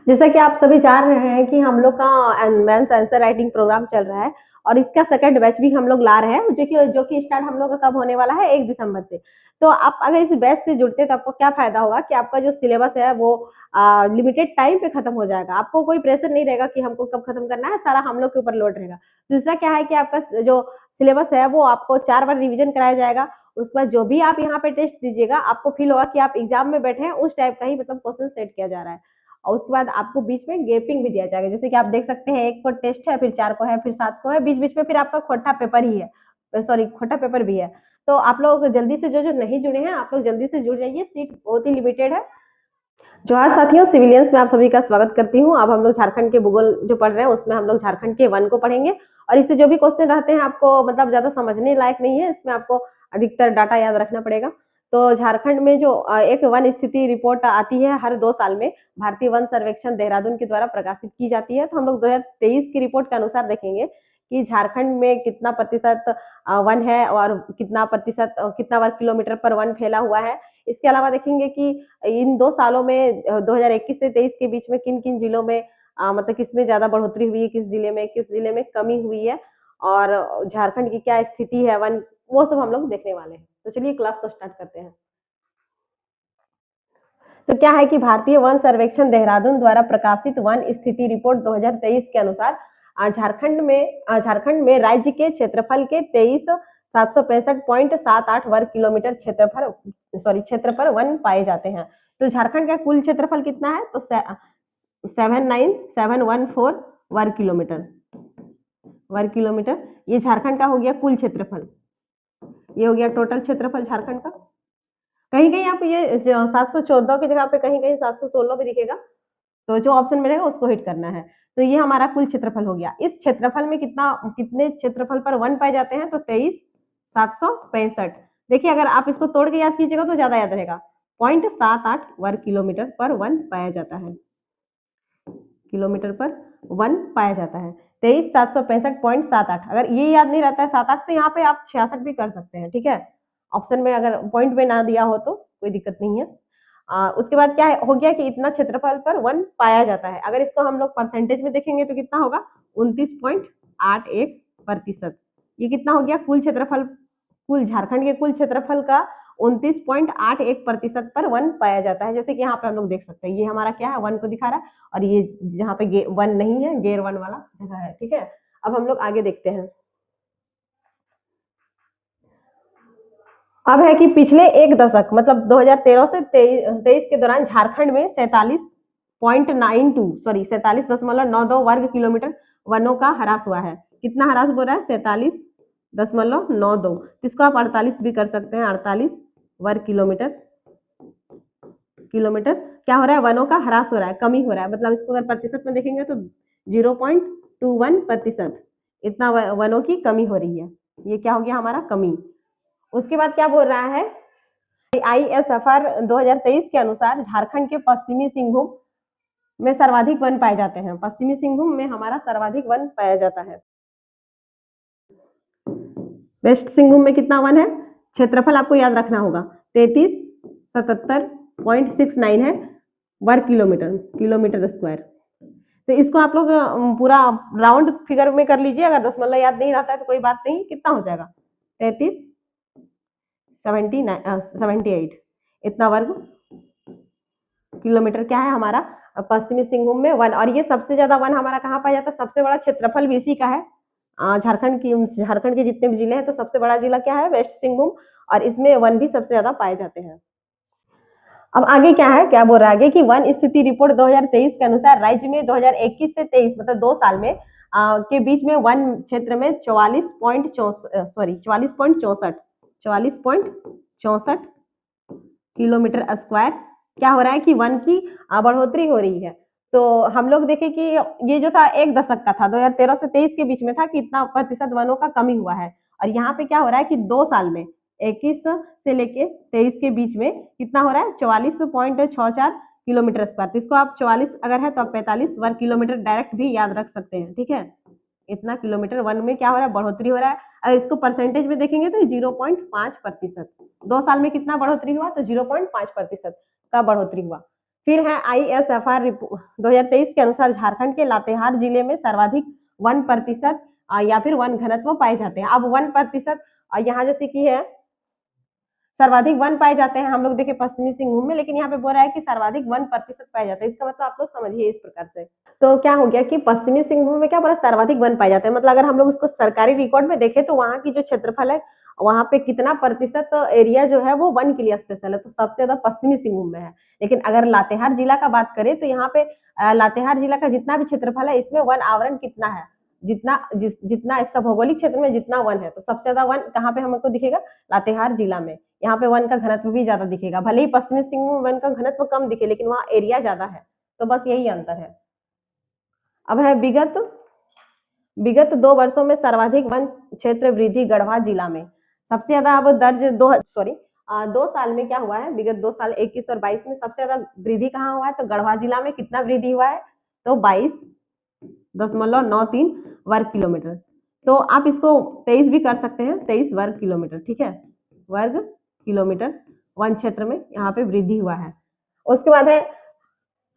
जैसा कि आप सभी जान रहे हैं कि हम लोग का एडवांस आंसर राइटिंग प्रोग्राम चल रहा है और इसका सेकंड बैच भी हम लोग ला रहे हैं जो कि स्टार्ट हम लोग का कब होने वाला है 1 दिसंबर से। तो आप अगर इस बैच से जुड़ते हैं तो आपको क्या फायदा होगा कि आपका जो सिलेबस है वो लिमिटेड टाइम पे खत्म हो जाएगा। आपको कोई प्रेशर नहीं रहेगा कि हमको कब खत्म करना है, सारा हम लोग के ऊपर लोड रहेगा। दूसरा क्या है कि आपका जो सिलेबस है वो आपको 4 बार रिविजन कराया जाएगा। उसके बाद जो भी आप यहाँ पे टेस्ट दीजिएगा आपको फील होगा कि आप एग्जाम में बैठे हैं उस टाइप का ही मतलब क्वेश्चन सेट किया जा रहा है। और उसके बाद आपको बीच में गैपिंग भी दिया जाएगा, जैसे कि आप देख सकते हैं 1 को टेस्ट है, फिर 4 को है, फिर 7 को है, बीच बीच में फिर आपका खोटा पेपर ही है, सॉरी खोटा पेपर भी है। तो आप लोग जल्दी से जो नहीं जुड़े हैं आप लोग जल्दी से जुड़ जाइए, सीट बहुत ही लिमिटेड है। जोहार साथियों, सिविलियंस में आप सभी का स्वागत करती हूँ। अब हम लोग झारखंड के भूगोल जो पढ़ रहे हैं उसमें हम लोग झारखंड के 1 को पढ़ेंगे और इससे जो भी क्वेश्चन रहते हैं आपको मतलब ज्यादा समझने लायक नहीं है, इसमें आपको अधिकतर डाटा याद रखना पड़ेगा। तो झारखंड में जो एक वन स्थिति रिपोर्ट आती है हर 2 साल में, भारतीय वन सर्वेक्षण देहरादून के द्वारा प्रकाशित की जाती है। तो हम लोग 2023 की रिपोर्ट के अनुसार देखेंगे कि झारखंड में कितना प्रतिशत वन है और कितना प्रतिशत कितना वर्ग किलोमीटर पर वन फैला हुआ है। इसके अलावा देखेंगे कि इन 2 सालों में 2021 से 23 के बीच में किन किन जिलों में मतलब किसमें ज्यादा बढ़ोतरी हुई है, किस जिले में कमी हुई है और झारखंड की क्या स्थिति है वन, वो सब हम लोग देखने वाले हैं। तो चलिए क्लास को स्टार्ट करते हैं। तो क्या है कि भारतीय वन सर्वेक्षण देहरादून द्वारा प्रकाशित वन स्थिति रिपोर्ट 2023 के अनुसार झारखंड में राज्य के क्षेत्रफल के 23,765.78 वर्ग किलोमीटर क्षेत्र पर वन पाए जाते हैं। तो झारखंड का कुल क्षेत्रफल कितना है? तो 79714 वर्ग किलोमीटर ये झारखंड का हो गया कुल क्षेत्रफल। ये हो गया टोटल क्षेत्रफल झारखंड का। कहीं कहीं आपको ये 714 की जगह पे कहीं कहीं 716 भी दिखेगा, तो जो ऑप्शन मिलेगा उसको हिट करना है। तो ये हमारा कुल क्षेत्रफल हो गया। इस क्षेत्रफल में कितने क्षेत्रफल पर वन पाए जाते हैं? तो 23,765। देखिए अगर आप इसको तोड़ के याद कीजिएगा तो ज्यादा याद रहेगा। 0.78 वर्ग किलोमीटर पर वन पाया जाता है, किलोमीटर पर वन पाया जाता है। 23,765.78। अगर ये याद नहीं रहता है 7-8 तो यहाँ पे आप 66 भी कर सकते हैं, ठीक है। ऑप्शन में अगर पॉइंट में ना दिया हो तो कोई दिक्कत नहीं है। उसके बाद क्या है हो गया कि इतना क्षेत्रफल पर वन पाया जाता है। अगर इसको हम लोग परसेंटेज में देखेंगे तो कितना होगा? 29.81%। ये कितना हो गया? कुल झारखंड के कुल क्षेत्रफल का 29.81% पर वन पाया जाता है। जैसे कि यहाँ पे हम लोग देख सकते हैं ये हमारा क्या है, वन को दिखा रहा है और ये जहाँ पे वन नहीं है गैर वन वाला जगह है, ठीक है। अब हम लोग आगे देखते हैं। अब है कि पिछले 1 दशक मतलब 2013 से 23 के दौरान झारखंड में 47.92 वर्ग किलोमीटर वनों का ह्रास हुआ है। कितना ह्रास हो रहा है? 47.92। इसको आप 48 भी कर सकते हैं। 48 वर्ग किलोमीटर क्या हो रहा है? वनों का ह्रास हो रहा है, कमी हो रहा है। मतलब इसको अगर प्रतिशत में देखेंगे तो 0.21% इतना वनों की कमी हो रही है। ये क्या हो गया हमारा? कमी। उसके बाद क्या बोल रहा है? ISFR 2023 के अनुसार झारखंड के पश्चिमी सिंहभूम में सर्वाधिक वन पाए जाते हैं। पश्चिमी सिंहभूम में हमारा सर्वाधिक वन पाया जाता है। वेस्ट सिंहभूम में कितना वन है? क्षेत्रफल आपको याद रखना होगा 3377.69 है वर्ग किलोमीटर स्क्वायर। तो इसको आप लोग पूरा राउंड फिगर में कर लीजिए। अगर दशमलव याद नहीं रहता है तो कोई बात नहीं। कितना हो जाएगा? 78 इतना वर्ग किलोमीटर क्या है हमारा पश्चिमी सिंहभूम में वन। और ये सबसे ज्यादा वन हमारा कहाँ पाया जाता है? सबसे बड़ा क्षेत्रफल भी इसी का है। झारखंड के जितने भी जिले हैं तो सबसे बड़ा जिला क्या है? वेस्ट सिंहभूम। और इसमें वन भी सबसे ज्यादा पाए जाते हैं। अब आगे क्या है, क्या बोल रहा है आगे कि वन स्थिति रिपोर्ट 2023 के अनुसार राज्य में 2021 से 23 मतलब 2 साल में के बीच में वन क्षेत्र में 44.64 किलोमीटर स्क्वायर क्या हो रहा है कि वन की बढ़ोतरी हो रही है। तो हम लोग देखें कि ये जो था 1 दशक का था, 2013 से 23 के बीच में था कि इतना प्रतिशत वनों का कमी हुआ है। और यहाँ पे क्या हो रहा है कि 2 साल में 21 से लेके 23 के बीच में कितना हो रहा है? 44.64 किलोमीटर स्क्वायर। तो इसको आप 44 अगर है तो आप 45 वर्ग किलोमीटर डायरेक्ट भी याद रख सकते हैं, ठीक है। इतना किलोमीटर वन में क्या हो रहा है? बढ़ोतरी हो रहा है। अगर इसको परसेंटेज में देखेंगे तो 0.5%। 2 साल में कितना बढ़ोतरी हुआ? तो 0.5% का बढ़ोतरी हुआ। फिर है ISFR 2023 के अनुसार झारखंड के लातेहार जिले में सर्वाधिक 1% या फिर वन घनत्व पाए जाते हैं। अब 1% यहाँ जैसे कि है सर्वाधिक वन पाए जाते हैं, हम लोग देखे पश्चिमी सिंहभूम में, लेकिन यहाँ पे बोल रहा है कि सर्वाधिक 1% पाए जाते हैं। इसका मतलब आप लोग समझिए इस प्रकार से। तो क्या हो गया कि पश्चिमी सिंहभूम में क्या बोला, सर्वाधिक वन पाए जाते हैं। मतलब अगर हम लोग उसको सरकारी रिकॉर्ड में देखें तो वहाँ की जो क्षेत्रफल है, वहाँ पे कितना प्रतिशत एरिया जो है वो वन के लिए स्पेशल है, तो सबसे ज्यादा पश्चिमी सिंहभूम में है। लेकिन अगर लातेहार जिला का बात करें तो यहाँ पे लातेहार जिला का जितना भी क्षेत्रफल है, इसमें वन आवरण कितना है, जितना इसका भौगोलिक क्षेत्र में जितना वन है, तो सबसे ज्यादा वन कहाँ पे हमको दिखेगा, लातेहार जिला में। यहाँ पे वन का घनत्व भी ज्यादा दिखेगा, भले ही पश्चिमी सिंहभूम वन का घनत्व कम दिखे, लेकिन वहाँ एरिया ज्यादा है। तो बस यही अंतर है। अब है विगत 2 वर्षों में सर्वाधिक वन क्षेत्र वृद्धि गढ़वा जिला में। सबसे ज्यादा अब दर्ज 2 साल में क्या हुआ है, विगत 2 साल 21 और 22 में सबसे ज्यादा वृद्धि कहाँ हुआ है, तो गढ़वा जिला में कितना वृद्धि हुआ है, तो 22.93 वर्ग किलोमीटर। तो आप इसको 23 भी कर सकते हैं, 23 वर्ग किलोमीटर, ठीक है, वर्ग किलोमीटर वन क्षेत्र में यहाँ पे वृद्धि हुआ है। उसके बाद है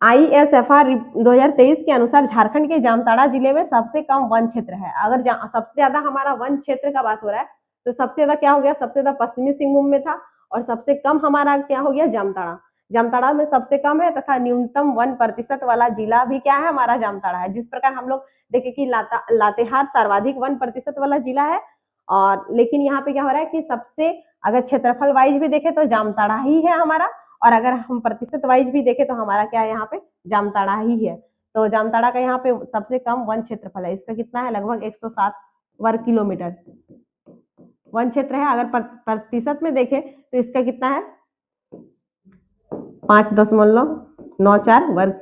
ISFR 2023 के अनुसार झारखंड के जामताड़ा जिले में सबसे कम वन क्षेत्र है। अगर सबसे ज्यादा हमारा वन क्षेत्र का बात हो रहा है तो सबसे ज्यादा क्या हो गया, सबसे ज्यादा पश्चिमी सिंहभूम में था, और सबसे कम हमारा क्या हो गया, जामताड़ा। जामताड़ा में सबसे कम है, तथा न्यूनतम 1% वाला जिला भी क्या है, हमारा जामताड़ा है। जिस प्रकार हम लोग देखे कि लातेहार सर्वाधिक 1% वाला जिला है, और लेकिन यहाँ पे क्या हो रहा है कि सबसे अगर क्षेत्रफल वाइज भी देखे तो जामताड़ा ही है हमारा, और अगर हम प्रतिशत वाइज भी देखें तो हमारा क्या है, यहाँ पे जामताड़ा ही है। तो जामताड़ा का यहाँ पे सबसे कम वन क्षेत्रफल है, इसका कितना है, लगभग 107 वर्ग किलोमीटर वन क्षेत्र है। अगर प्रतिशत में देखें तो इसका कितना है, 5.94 वर्ग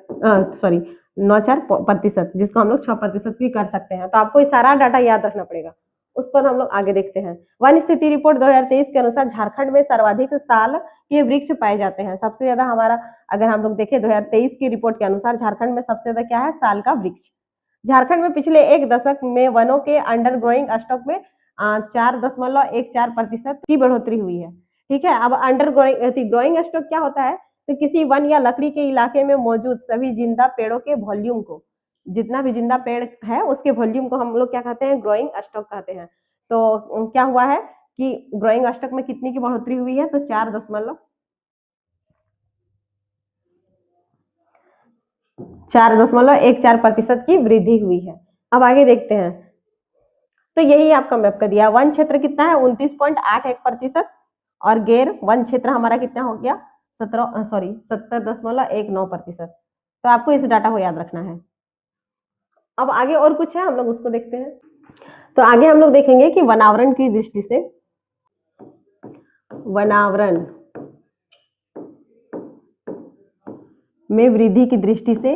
94%, जिसको हम लोग 6% भी कर सकते हैं। तो आपको ये सारा डाटा याद रखना पड़ेगा, उस पर हम लोग आगे देखते हैं। वन स्थिति रिपोर्ट 2023 के अनुसार झारखंड में सर्वाधिक साल के वृक्ष पाए जाते हैं। सबसे ज्यादा हमारा अगर हम लोग देखें 2023 की रिपोर्ट के अनुसार झारखंड में सबसे ज्यादा क्या है, साल का वृक्ष। झारखंड में पिछले 1 दशक में वनों के अंडर ग्रोइंग स्टॉक में 4.14% की बढ़ोतरी हुई है, ठीक है। अब अंडर ग्रोइंग स्टॉक क्या होता है, तो किसी वन या लकड़ी के इलाके में मौजूद सभी जिंदा पेड़ों के वॉल्यूम को, जितना भी जिंदा पेड़ है उसके वॉल्यूम को हम लोग क्या कहते हैं, ग्रोइंग स्टॉक कहते हैं। तो क्या हुआ है कि ग्रोइंग स्टॉक में कितनी की बढ़ोतरी हुई है, तो 4.14% की वृद्धि हुई है। अब आगे देखते हैं। तो यही आपका मैप कर दिया। वन क्षेत्र कितना है, 29.81%, और गैर वन क्षेत्र हमारा कितना हो गया, 70.19%। तो आपको इस डाटा को याद रखना है। अब आगे और कुछ है, हम लोग उसको देखते हैं। तो आगे हम लोग देखेंगे कि वनावरण की दृष्टि से, वनावरण में वृद्धि की दृष्टि से,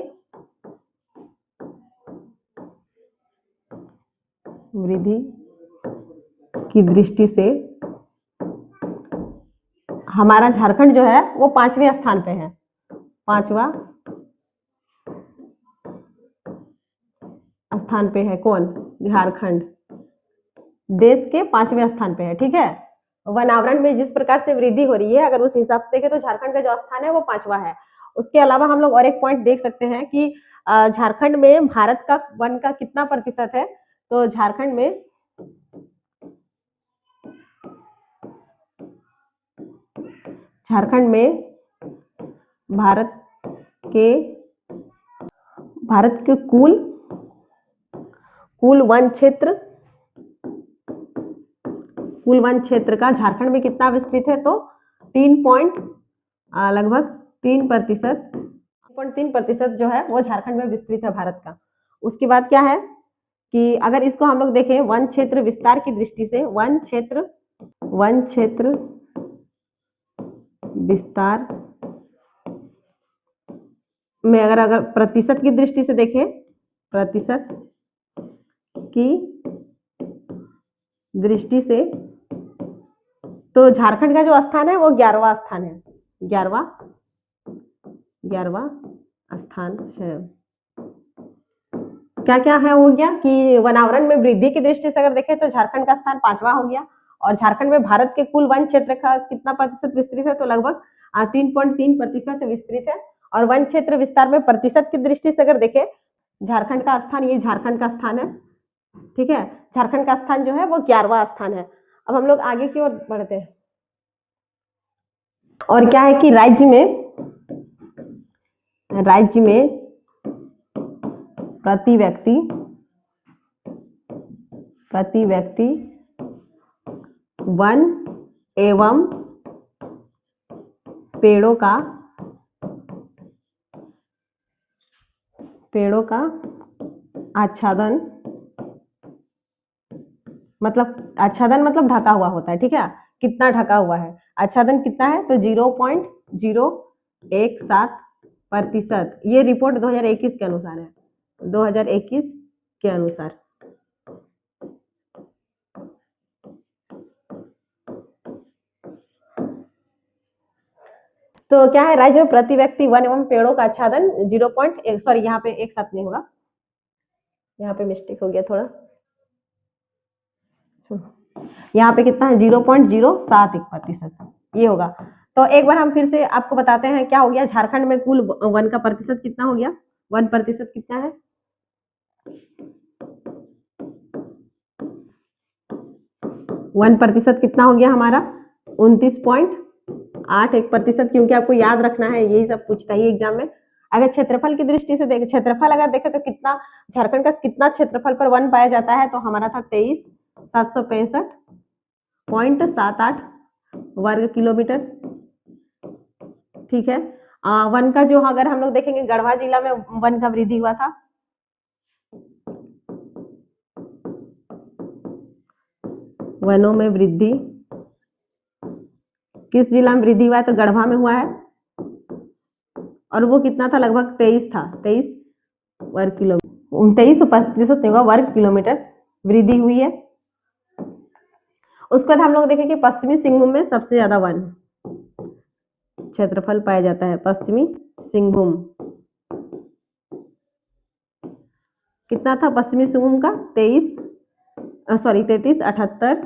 वृद्धि की दृष्टि से हमारा झारखंड जो है वो 5वें स्थान पे है, 5वां स्थान पे है। कौन, झारखंड देश के 5वें स्थान पे है, ठीक है। वनावरण में जिस प्रकार से वृद्धि हो रही है, अगर उस हिसाब से देखें तो झारखंड का जो स्थान है वो 5वां है। उसके अलावा हम लोग और एक पॉइंट देख सकते हैं कि झारखंड में भारत का वन का कितना प्रतिशत है, तो झारखंड में भारत के कुल वन क्षेत्र का झारखंड में कितना विस्तृत है, तो लगभग 3% जो है वो झारखंड में विस्तृत है भारत का। उसके बाद क्या है कि अगर इसको हम लोग देखें वन क्षेत्र विस्तार की दृष्टि से, वन क्षेत्र विस्तार में अगर प्रतिशत की दृष्टि से देखें, प्रतिशत की दृष्टि से, तो झारखंड का जो स्थान है वो 11वां स्थान है, 11वां स्थान है। क्या क्या है हो गया कि वनावरण में वृद्धि की दृष्टि से अगर देखें तो झारखंड का स्थान 5वां हो गया, और झारखंड में भारत के कुल वन क्षेत्र का कितना प्रतिशत विस्तृत है, तो लगभग 3.3% विस्तृत है। और वन क्षेत्र विस्तार में प्रतिशत की दृष्टि से अगर देखें, झारखंड का स्थान, ये झारखंड का स्थान है, ठीक है, झारखंड का स्थान जो है वो 11वां स्थान है। अब हम लोग आगे की ओर बढ़ते हैं। और क्या है कि राज्य में प्रति व्यक्ति वन एवं पेड़ों का आच्छादन, मतलब ढका हुआ होता है, ठीक है, कितना ढका हुआ है, आच्छादन कितना है, तो 0.017%। ये रिपोर्ट 2021 के अनुसार है, 2021 के अनुसार। तो क्या है, राज्य में प्रति व्यक्ति वन एवं पेड़ों का आच्छादन 0. सॉरी, यहाँ पे एक साथ नहीं होगा, यहाँ पे मिस्टेक हो गया थोड़ा, यहाँ पे कितना है, 0.071% ये होगा। तो एक बार हम फिर से आपको बताते हैं क्या हो गया, झारखंड में कुल वन का प्रतिशत कितना हो गया, 1% कितना है, वन प्रतिशत कितना हो गया हमारा, 29.81%। क्योंकि आपको याद रखना है, यही सब पूछता ही एग्जाम में। अगर क्षेत्रफल की दृष्टि से देखें, क्षेत्रफल अगर देखें तो कितना, झारखंड का कितना क्षेत्रफल पर वन पाया जाता है, तो हमारा था 23,765.78 वर्ग किलोमीटर, ठीक है। वन का जो अगर हम लोग देखेंगे, गढ़वा जिला में वन का वृद्धि हुआ था, वनों में वृद्धि किस जिला में वृद्धि हुआ है, तो गढ़वा में हुआ है, और वो कितना था, लगभग 23 था, 23 वर्ग किलोमीटर, 23% वर्ग किलोमीटर वृद्धि हुई है। उसके बाद हम लोग देखें कि पश्चिमी सिंहभूम में सबसे ज्यादा वन क्षेत्रफल पाया जाता है, पश्चिमी सिंहभूम कितना था, पश्चिमी सिंहभूम का 3378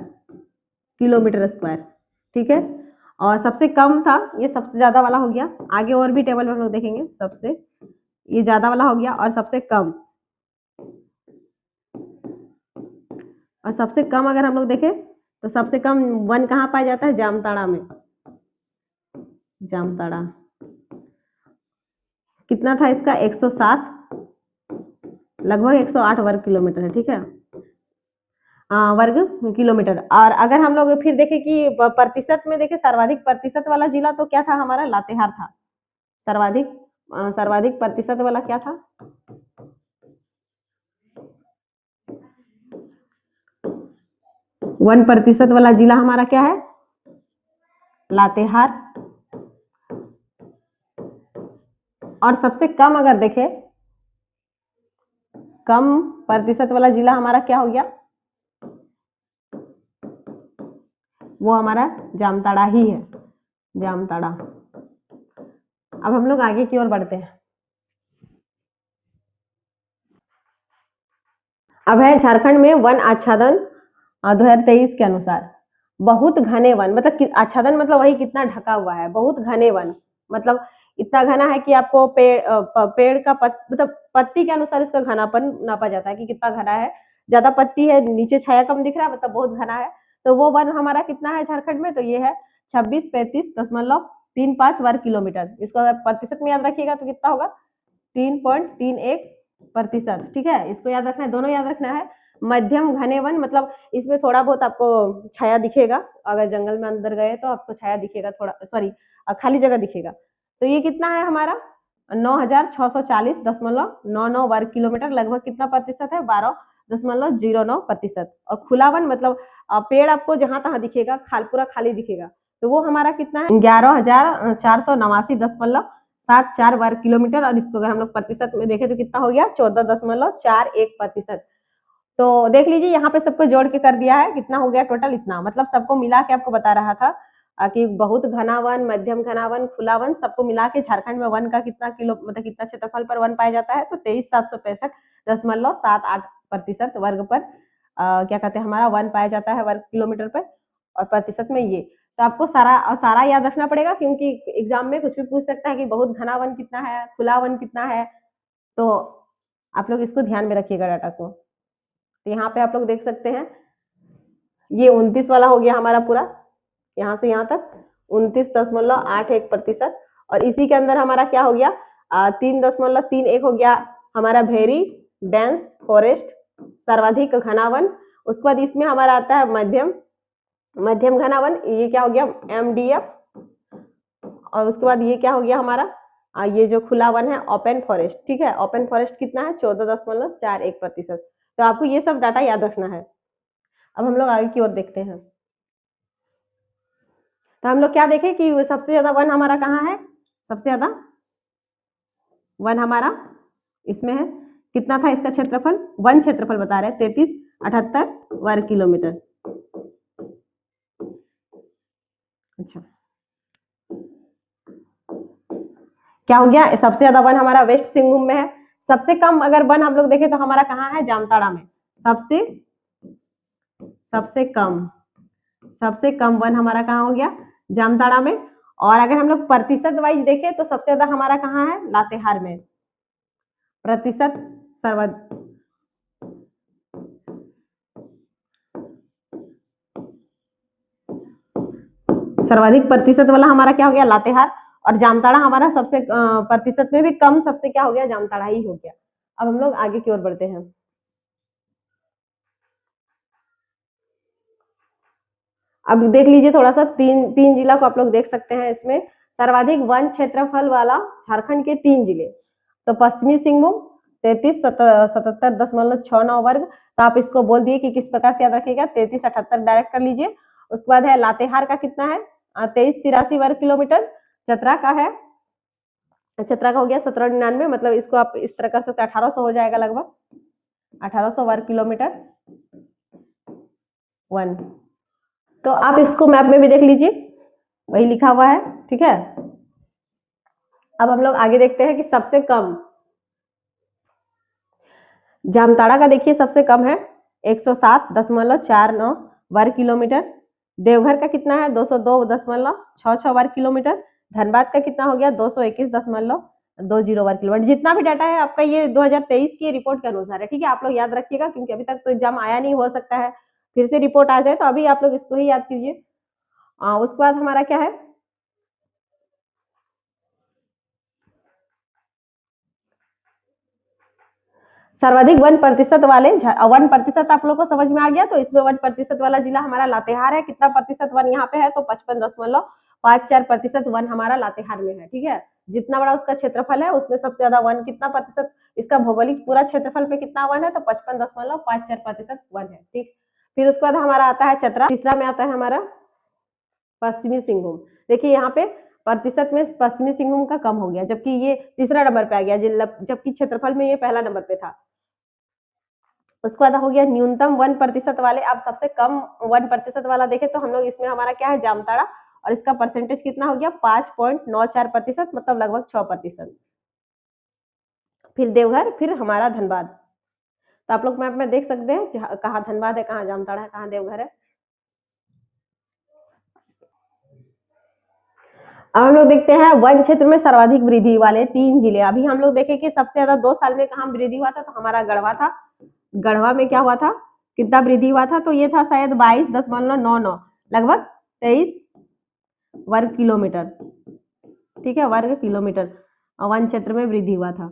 किलोमीटर स्क्वायर, ठीक है। और सबसे कम था, ये सबसे ज्यादा वाला हो गया, आगे और भी टेबल में हम लोग देखेंगे, सबसे ये ज्यादा वाला हो गया, और सबसे कम अगर हम लोग देखें तो सबसे कम वन कहाँ पाया जाता है, जामताड़ा में, जामताड़ा कितना था इसका, 107, लगभग 108 वर्ग किलोमीटर है, ठीक है, वर्ग किलोमीटर। और अगर हम लोग फिर देखें कि प्रतिशत में देखें, सर्वाधिक प्रतिशत वाला जिला तो क्या था हमारा, लातेहार था, सर्वाधिक प्रतिशत वाला क्या था, वन प्रतिशत वाला जिला हमारा क्या है, लातेहार। और सबसे कम अगर देखें, कम प्रतिशत वाला जिला हमारा क्या हो गया, वो हमारा जामताड़ा ही है, जामताड़ा। अब हम लोग आगे की ओर बढ़ते हैं। अब है झारखंड में वन आच्छादन 2023 के अनुसार, बहुत घने वन, मतलब आच्छादन मतलब वही कितना ढका हुआ है, बहुत घने वन मतलब इतना घना है कि आपको पेड़ का मतलब पत्ती के अनुसार इसका घनापन नापा जाता है कि कितना घना है, ज्यादा पत्ती है, नीचे छाया कम दिख रहा है, मतलब बहुत घना है। तो वो वन हमारा कितना है झारखंड में, तो ये है 2635.35 वर्ग किलोमीटर। इसको अगर प्रतिशत में याद रखिएगा तो कितना होगा, 3.31%, ठीक है, इसको याद रखना है, दोनों याद रखना है। मध्यम घने वन मतलब इसमें थोड़ा बहुत आपको छाया दिखेगा, अगर जंगल में अंदर गए तो आपको छाया दिखेगा, थोड़ा सॉरी खाली जगह दिखेगा। तो ये कितना है हमारा, 9640.99 वर्ग किलोमीटर, लगभग कितना प्रतिशत है, 12.09%। और खुला वन मतलब पेड़ आपको जहां तहां दिखेगा, पूरा खाली दिखेगा, तो वो हमारा कितना है, 11,489.74 वर्ग किलोमीटर। और इसको अगर हम लोग प्रतिशत में देखें तो कितना हो गया, 14.41%। तो देख लीजिए, यहाँ पे सबको जोड़ के कर दिया है, कितना हो गया टोटल, इतना मतलब सबको मिला के आपको बता रहा था कि बहुत घना वन, मध्यम घना वन, खुला वन, सबको मिला के झारखंड में वन का कितना मतलब कितना क्षेत्रफल पर वन पाया जाता है, तो 23,765.78% वर्ग पर क्या कहते हैं हमारा वन पाया जाता है वर्ग किलोमीटर पर, और प्रतिशत में ये। तो आपको सारा सारा याद रखना पड़ेगा, क्योंकि एग्जाम में कुछ भी पूछ सकता है कि बहुत घना वन कितना है, खुला वन कितना है। तो आप लोग इसको ध्यान में रखिएगा डाटा को। तो यहाँ पे आप लोग देख सकते हैं, ये 29 वाला हो गया हमारा पूरा, यहाँ से यहाँ तक 29.81%। और इसी के अंदर हमारा क्या हो गया, 3.31 हो गया हमारा वेरी डेंस फॉरेस्ट, सर्वाधिक घना वन। उसके बाद इसमें हमारा आता है मध्यम घना वन, ये क्या हो गया MDF। और उसके बाद ये क्या हो गया हमारा, ये जो खुला वन है ओपन फॉरेस्ट। ठीक है, ओपन फॉरेस्ट कितना है 14.41%। तो आपको ये सब डाटा याद रखना है। अब हम लोग आगे की ओर देखते हैं। तो हम लोग क्या देखें कि सबसे ज्यादा वन हमारा कहाँ है, सबसे ज्यादा वन हमारा इसमें है। कितना था इसका क्षेत्रफल, वन क्षेत्रफल बता रहे हैं 3378 वर्ग किलोमीटर। अच्छा, क्या हो गया, सबसे ज्यादा वन हमारा वेस्ट सिंहभूम में है। सबसे कम अगर वन हम लोग देखें तो हमारा कहाँ है, जामताड़ा में। सबसे कम वन हमारा कहाँ हो गया, जामताड़ा में। और अगर हम लोग प्रतिशत वाइज देखें तो सबसे ज्यादा हमारा कहाँ है, लातेहार में। प्रतिशत सर्वाधिक प्रतिशत वाला हमारा क्या हो गया, लातेहार। और जामताड़ा हमारा सबसे प्रतिशत में भी कम, सबसे क्या हो गया, जामताड़ा ही हो गया। अब हम लोग आगे की ओर बढ़ते हैं। अब देख लीजिए थोड़ा सा, तीन जिला को आप लोग देख सकते हैं इसमें। सर्वाधिक वन क्षेत्रफल वाला झारखंड के 3 जिले, तो पश्चिमी सिंहभूम 3377.69 वर्ग। तो आप इसको बोल दिए कि किस प्रकार से याद रखिएगा, 3378 डायरेक्ट कर लीजिए। उसके बाद है लातेहार का कितना है, 2383 वर्ग किलोमीटर। चतरा का है, चतरा का हो गया 1799, मतलब इसको आप इस तरह कर सकते हैं, 1800 हो जाएगा लगभग, 1800 वर्ग किलोमीटर वन। तो आप इसको मैप में भी देख लीजिए, वही लिखा हुआ है। ठीक है, अब हम लोग आगे देखते हैं कि सबसे कम, जामताड़ा का देखिए सबसे कम है 107.49 वर्ग किलोमीटर। देवघर का कितना है 202.66 वर्ग किलोमीटर। धनबाद का कितना हो गया 221.20 वर्ग किलोमीटर। जितना भी डाटा है आपका ये 2023 की रिपोर्ट के अनुसार है। ठीक है, आप लोग याद रखिएगा, क्योंकि अभी तक तो एग्जाम आया नहीं, हो सकता है फिर से रिपोर्ट आ जाए, तो अभी आप लोग इसको ही याद कीजिए। उसके बाद हमारा क्या है, सर्वाधिक 1% वाले, 1% आप लोग को समझ में आ गया। तो इसमें 1% वाला जिला हमारा लातेहार है। कितना प्रतिशत वन यहाँ पे है, तो 55.54% वन हमारा लातेहार में है। ठीक है, जितना बड़ा उसका क्षेत्रफल है उसमें सबसे ज्यादा वन, कितना प्रतिशत इसका भौगोलिक पूरा क्षेत्रफल पे कितना वन है, तो 55.54% वन है। ठीक, फिर उसके बाद हमारा आता है चतरा। तीसरा में आता है हमारा पश्चिमी सिंहभूम। देखिए यहाँ पे प्रतिशत में पश्चिमी सिंहभूम का कम हो गया, जबकि ये तीसरा नंबर पे आ गया, जबकि क्षेत्रफल में ये पहला नंबर पे था। उसके बाद हो गया न्यूनतम 1% वाले। अब सबसे कम 1% वाला देखें तो हम लोग इसमें हमारा क्या है, जामताड़ा। और इसका परसेंटेज कितना हो गया 5.94%, मतलब लगभग 6%। फिर देवघर, फिर हमारा धनबाद। तो आप लोग मैप में देख सकते हैं कहाँ धनबाद है, कहाँ जामताड़ा है, कहाँ देवघर है। अब हम लोग देखते हैं वन क्षेत्र में सर्वाधिक वृद्धि वाले 3 जिले। अभी हम लोग देखें कि सबसे ज्यादा 2 साल में कहाँ वृद्धि हुआ था, तो हमारा गढ़वा था। गढ़वा में क्या हुआ था, कितना वृद्धि हुआ था, तो ये था शायद 22.99, लगभग 23 वर्ग किलोमीटर। ठीक है, वर्ग किलोमीटर वन क्षेत्र में वृद्धि हुआ था।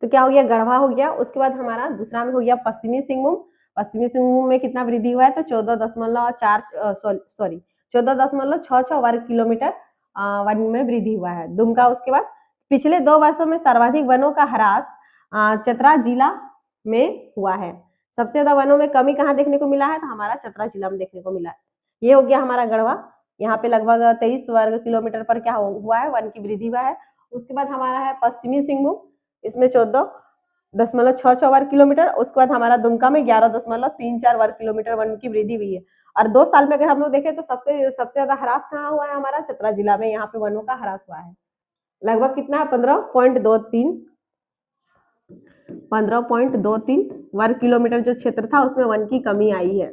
तो क्या हो गया, गढ़वा हो गया। उसके बाद हमारा दूसरा में हो गया पश्चिमी सिंहभूम। पश्चिमी सिंहभूम में कितना वृद्धि हुआ है, तो 14.66 वर्ग किलोमीटर वन में वृद्धि हुआ है, दुमका। उसके बाद पिछले 2 वर्षों में सर्वाधिक वनों का ह्रास चतरा जिला में हुआ है। सबसे ज्यादा वनों में कमी कहाँ देखने को मिला है, तो हमारा चतरा जिला में देखने को मिला है। ये हो गया हमारा गढ़वा, यहाँ पे लगभग 23 वर्ग किलोमीटर पर क्या हुआ है, वन की वृद्धि हुआ है। उसके बाद हमारा है पश्चिमी सिंहभूम, इसमें 14.66 वर्ग किलोमीटर। उसके बाद हमारा दुमका में 11.34 वर्ग किलोमीटर वन की वृद्धि हुई है। और 2 साल में अगर हम लोग देखें तो सबसे ज्यादा ह्रास कहाँ हुआ है, हमारा चतरा जिला में। यहाँ पे वनों का ह्रास हुआ है, लगभग कितना है 15.23 वर्ग किलोमीटर जो क्षेत्र था उसमें वन की कमी आई है।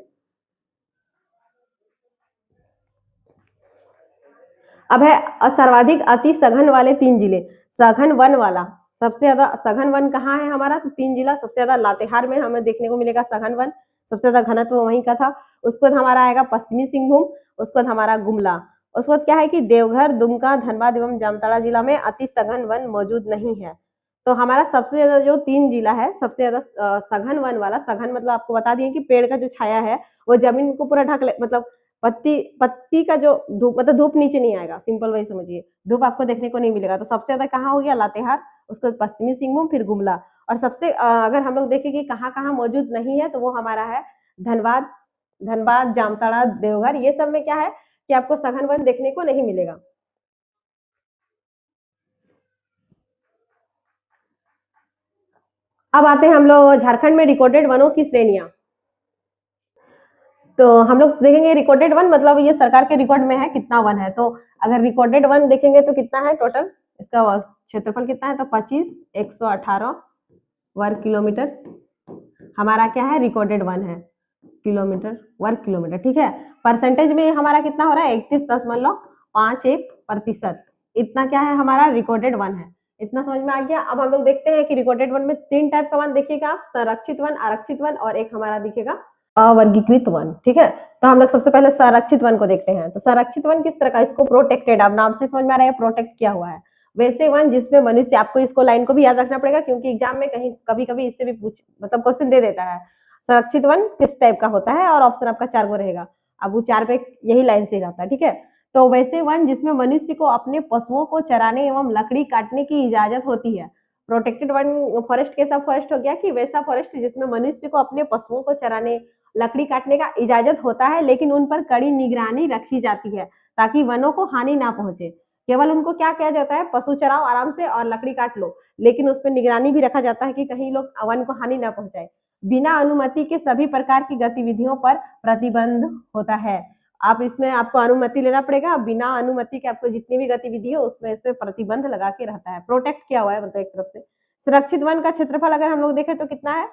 अब है सर्वाधिक अति सघन वाले 3 जिले। सघन वन वाला सबसे ज्यादा सघन वन कहाँ है हमारा, तो 3 जिला सबसे ज्यादा लातेहार में हमें देखने को मिलेगा सघन वन, सबसे ज्यादा घनत्व वहीं का था। उसके बाद हमारा आएगा पश्चिमी सिंहभूम, उसके बाद हमारा गुमला, उसके बाद क्या है कि देवघर, दुमका, धनबाद एवं जामताड़ा जिला में अति सघन वन मौजूद नहीं है। तो हमारा सबसे ज्यादा जो 3 जिला है सबसे ज्यादा सघन वन वाला, सघन मतलब आपको बता दिए कि पेड़ का जो छाया है वो जमीन को पूरा ढक ले, मतलब पत्ती पत्ती का जो धूप, मतलब धूप नीचे नहीं आएगा, सिंपल वही समझिए, धूप आपको देखने को नहीं मिलेगा। तो सबसे ज्यादा कहाँ हो गया, लातेहार, उसके बाद पश्चिमी सिंहभूम, फिर गुमला। और सबसे अगर हम लोग देखें कि कहाँ कहाँ मौजूद नहीं है, तो वो हमारा है धनबाद, धनबाद, जामताड़ा, देवघर, ये सब में क्या है कि आपको सघन वन देखने को नहीं मिलेगा। अब आते हैं हम लोग झारखंड में रिकॉर्डेड वनों की श्रेणियां। तो हम लोग देखेंगे रिकॉर्डेड वन मतलब ये सरकार के रिकॉर्ड में है कितना वन है। तो अगर रिकॉर्डेड वन देखेंगे तो कितना है टोटल, इसका क्षेत्रफल कितना है, तो 25,118 वर्ग किलोमीटर हमारा क्या है, रिकॉर्डेड वन है, किलोमीटर वर्ग किलोमीटर, ठीक है। परसेंटेज में हमारा कितना हो रहा है, 31.51%, इतना क्या है हमारा रिकॉर्डेड वन है। इतना समझ में आ गया। अब हम लोग देखते हैं कि रिकॉर्डेड वन में 3 टाइप का वन देखिएगा आप, संरक्षित वन, आरक्षित वन और एक हमारा दिखेगा अवर्गीकृत वन, ठीक है। तो हम लोग सबसे पहले संरक्षित वन को देखते हैं। तो संरक्षित वन किस तरह का, इसको प्रोटेक्टेड, अब नाम से समझ में आ रहा है प्रोटेक्ट किया हुआ है। वैसे वन जिसमें मनुष्य, आपको इसको लाइन को भी याद रखना पड़ेगा क्योंकि एग्जाम में कहीं कभी कभी इससे भी पूछ मतलब क्वेश्चन दे देता है, संरक्षित वन किस टाइप का होता है, और ऑप्शन आपका 4 गो रहेगा। अब वो 4 पे यही लाइन से रहता है, ठीक है। तो वैसे वन जिसमें मनुष्य को अपने पशुओं को चराने एवं लकड़ी काटने की इजाजत होती है। प्रोटेक्टेड वन फॉरेस्ट कैसा फॉरेस्ट हो गया कि वैसा फॉरेस्ट जिसमें मनुष्य को अपने पशुओं को चराने, लकड़ी काटने का इजाजत होता है, लेकिन उन पर कड़ी निगरानी रखी जाती है ताकि वनों को हानि ना पहुंचे। केवल उनको क्या किया जाता है, पशु चराओ आराम से और लकड़ी काट लो, लेकिन उस पर निगरानी भी रखा जाता है कि कहीं लोग वन को हानि ना पहुंचाए। बिना अनुमति के सभी प्रकार की गतिविधियों पर प्रतिबंध होता है। आप इसमें आपको अनुमति लेना पड़ेगा, बिना अनुमति के आपको जितनी भी गतिविधि हो उसमें इसमें प्रतिबंध लगा के रहता है, प्रोटेक्ट किया हुआ है मतलब एक तरफ से। सुरक्षित वन का क्षेत्रफल अगर हम लोग देखें तो कितना है,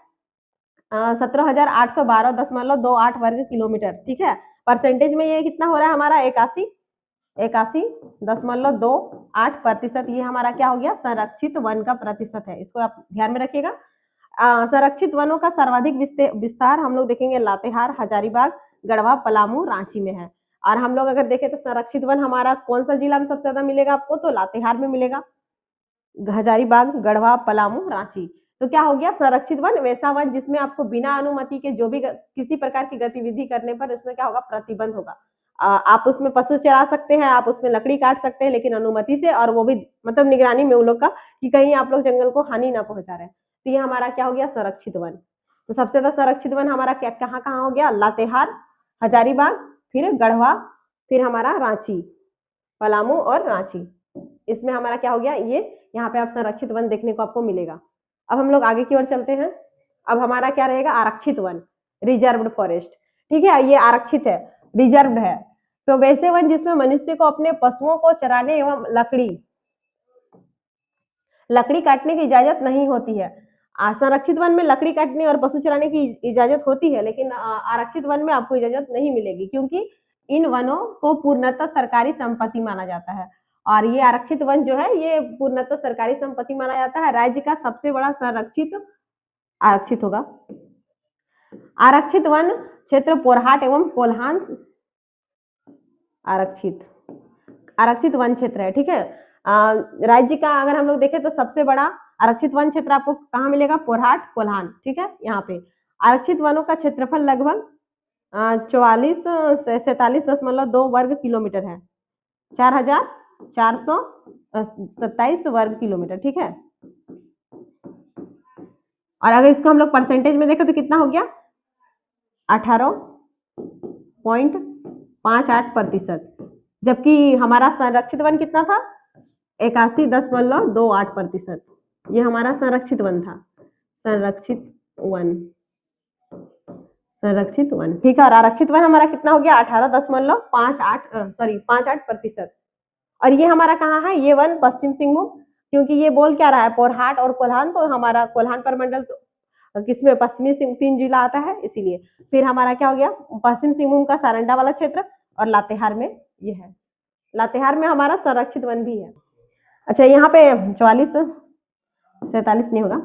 17,812.28 वर्ग किलोमीटर, ठीक है। परसेंटेज में ये कितना हो रहा है हमारा, 81.28%, ये हमारा क्या हो गया, संरक्षित वन का प्रतिशत है, इसको आप ध्यान में रखिएगा। संरक्षित वनों का सर्वाधिक विस्तार हम लोग देखेंगे लातेहार, हजारीबाग, गढ़वा, पलामू, रांची में है। और हम लोग अगर देखें तो संरक्षित वन हमारा कौन सा जिला में सबसे ज्यादा मिलेगा आपको, तो लातेहार में मिलेगा, हजारीबाग, गढ़वा, पलामू, रांची। तो क्या हो गया, संरक्षित वन वैसा वन जिसमें आपको बिना अनुमति के जो भी किसी प्रकार की गतिविधि करने पर उसमें क्या होगा, प्रतिबंध होगा। आप उसमें पशु चरा सकते हैं, आप उसमें लकड़ी काट सकते हैं, लेकिन अनुमति से, और वो भी मतलब निगरानी में उन लोग का कि कहीं आप लोग जंगल को हानि ना पहुंचा रहे हैं। तो ये हमारा क्या हो गया, संरक्षित वन। तो सबसे ज्यादा संरक्षित वन हमारा क्या कहाँ कहाँ हो गया, लातेहार, हजारीबाग, फिर गढ़वा, फिर हमारा रांची, पलामू और रांची, इसमें हमारा क्या हो गया, ये यहाँ पे आप संरक्षित वन देखने को आपको मिलेगा। अब हम लोग आगे की ओर चलते हैं। अब हमारा क्या रहेगा, आरक्षित वन, रिजर्व्ड फॉरेस्ट, ठीक है। ये आरक्षित है, रिजर्व्ड है। तो वैसे वन जिसमें मनुष्य को अपने पशुओं को चराने एवं लकड़ी काटने की इजाजत नहीं होती है। संरक्षित वन में लकड़ी काटने और पशु चराने की इजाजत होती है, लेकिन आरक्षित वन में आपको इजाजत नहीं मिलेगी क्योंकि इन वनों को पूर्णतः सरकारी संपत्ति माना जाता है। और ये आरक्षित वन जो है ये पूर्णतः सरकारी संपत्ति माना जाता है। राज्य का सबसे बड़ा संरक्षित आरक्षित होगा। आरक्षित वन क्षेत्र पोरहाट एवं कोल्हान आरक्षित आरक्षित वन क्षेत्र है, ठीक है। राज्य का अगर हम लोग देखें तो सबसे बड़ा आरक्षित वन क्षेत्र आपको कहाँ मिलेगा, पोरहाट, कोल्हान, ठीक है। यहाँ पे आरक्षित वनों का क्षेत्रफल लगभग 44,47.2 वर्ग किलोमीटर है, 4,427 वर्ग किलोमीटर, ठीक है। और अगर इसको हम लोग परसेंटेज में देखें तो कितना हो गया, 18.58%, जबकि हमारा संरक्षित वन कितना था, 81.28%। ये हमारा संरक्षित वन था, संरक्षित वन, संरक्षित वन, ठीक है। और आरक्षित वन हमारा कितना हो गया, 18.58% और ये हमारा कहाँ है, ये वन पश्चिम सिंहभूम, क्योंकि ये बोल क्या रहा है, पोरहाट और कोल्हान, तो हमारा कोल्हान परमंडल तो किसमें, पश्चिमी 3 जिला आता है, इसीलिए। फिर हमारा क्या हो गया, पश्चिम सिंहभूम का सारंडा वाला क्षेत्र और लातेहार में ये है। लातेहार में हमारा संरक्षित वन भी है। अच्छा, यहाँ पे 44 नहीं होगा,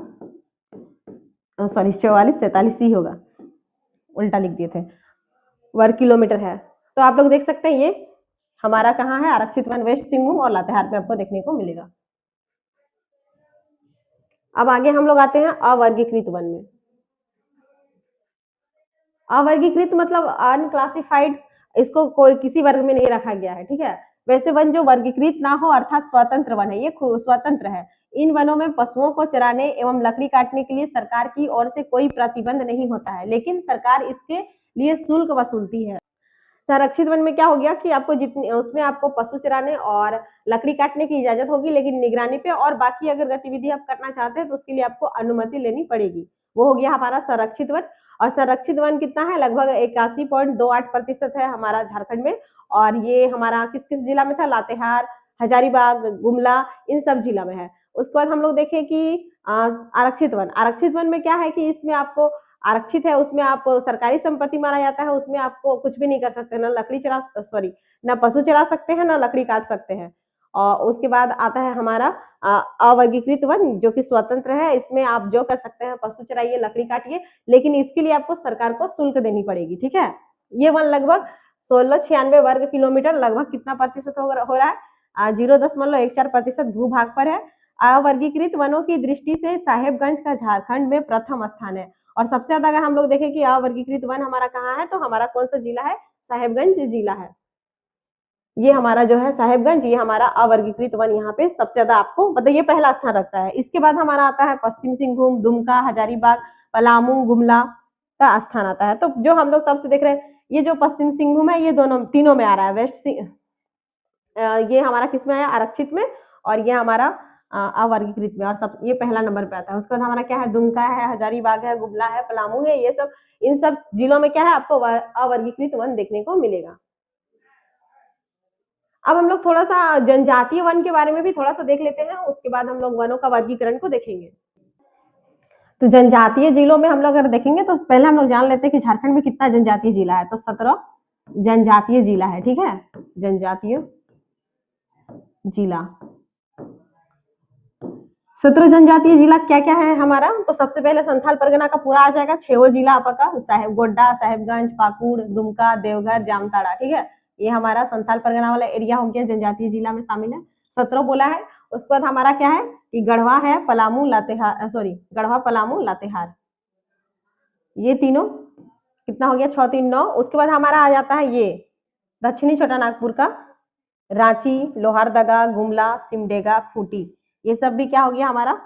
सॉरी 44 ही होगा, उल्टा लिख दिए थे, वर्ग किलोमीटर है। तो आप लोग देख सकते हैं ये हमारा कहाँ है, आरक्षित वन वेस्ट सिंहभूम और लातेहार पे आपको देखने को मिलेगा। अब आगे हम लोग आते हैं अवर्गीकृत वन में। अवर्गीकृत मतलब अनक्लासिफाइड, इसको कोई किसी वर्ग में नहीं रखा गया है, ठीक है। वैसे वन जो वर्गीकृत ना हो अर्थात स्वतंत्र वन है, ये स्वतंत्र है। इन वनों में पशुओं को चराने एवं लकड़ी काटने के लिए सरकार की ओर से कोई प्रतिबंध नहीं होता है, लेकिन सरकार इसके लिए शुल्क वसूलती है। संरक्षित वन में क्या हो गया कि आपको जितनी उसमें आपको पशु चराने और लकड़ी काटने की इजाजत होगी, लेकिन निगरानी पे और बाकी अगर गतिविधि आप करना चाहते हैं तो उसके लिए आपको अनुमति लेनी पड़ेगी। वो हो गया हमारा संरक्षित वन। और संरक्षित वन कितना है, लगभग 81.28% है हमारा झारखंड में। और ये हमारा किस किस जिला में था, लातेहार, हजारीबाग, गुमला, इन सब जिला में है। उसके बाद हम लोग देखें कि आरक्षित वन। आरक्षित वन में क्या है कि इसमें आपको आरक्षित है, उसमें आप सरकारी संपत्ति माना जाता है, उसमें आपको कुछ भी नहीं कर सकते, ना लकड़ी चला सॉरी ना पशु चला सकते हैं, ना लकड़ी काट सकते हैं। और उसके बाद आता है हमारा अवर्गीकृत वन जो कि स्वतंत्र है। इसमें आप जो कर सकते हैं, पशु चराइए, लकड़ी काटिए, लेकिन इसके लिए आपको सरकार को शुल्क देनी पड़ेगी, ठीक है। ये वन लगभग 1696 वर्ग किलोमीटर, लगभग कितना प्रतिशत हो रहा है, 0.14% भूभाग पर है। अवर्गीकृत वनों की दृष्टि से साहेबगंज का झारखंड में प्रथम स्थान है। और सबसे ज्यादा अगर हम लोग देखें कि अवर्गीकृत वन हमारा कहाँ है, तो हमारा कौन सा जिला है, साहेबगंज जिला है। ये हमारा जो है साहेबगंज, ये हमारा अवर्गीकृत वन यहाँ पे सबसे ज्यादा आपको मतलब ये पहला स्थान रखता है। इसके बाद हमारा आता है पश्चिम सिंहभूम, दुमका, हजारीबाग, पलामू, गुमला का स्थान आता है। तो जो हम लोग तब से देख रहे हैं, ये जो पश्चिम सिंहभूम है, ये दोनों तीनों में आ रहा है। ये हमारा किस में है, आरक्षित में, और ये हमारा अवर्गीकृत में, और सब ये पहला नंबर पे आता है। उसके बाद हमारा क्या है, दुमका है, हजारीबाग है, गुमला है, पलामू है, ये सब इन सब जिलों में क्या है, आपको अवर्गीकृत वन देखने को मिलेगा। अब हम लोग थोड़ा सा जनजातीय वन के बारे में भी थोड़ा सा देख लेते हैं, उसके बाद हम लोग वनों का वर्गीकरण को देखेंगे। तो जनजातीय जिलों में हम लोग अगर देखेंगे तो पहले हम लोग जान लेते हैं कि झारखंड में कितना जनजातीय जिला है। तो 17 जनजातीय जिला है, ठीक है, जनजातीय जिला। 17 जनजातीय जिला क्या क्या है हमारा, तो सबसे पहले संथाल परगना का पूरा आ जाएगा, 6 जिला आपका, साहेबगोड्डा, साहेबगंज, पाकुड़, दुमका, देवघर, जामताड़ा, ठीक है। ये हमारा संथाल परगना वाला एरिया हो गया, जनजातीय जिला में शामिल है। 17 बोला है। उसके बाद हमारा क्या है कि गढ़वा है, पलामू, लातेहार, सॉरी गढ़वा, पलामू, लातेहार, ये तीनों कितना हो गया, 6 3 9। उसके बाद हमारा आ जाता है ये दक्षिणी छोटा नागपुर का रांची, लोहारदगा, गुमला, सिमडेगा, खूंटी, ये सब भी क्या हो गया हमारा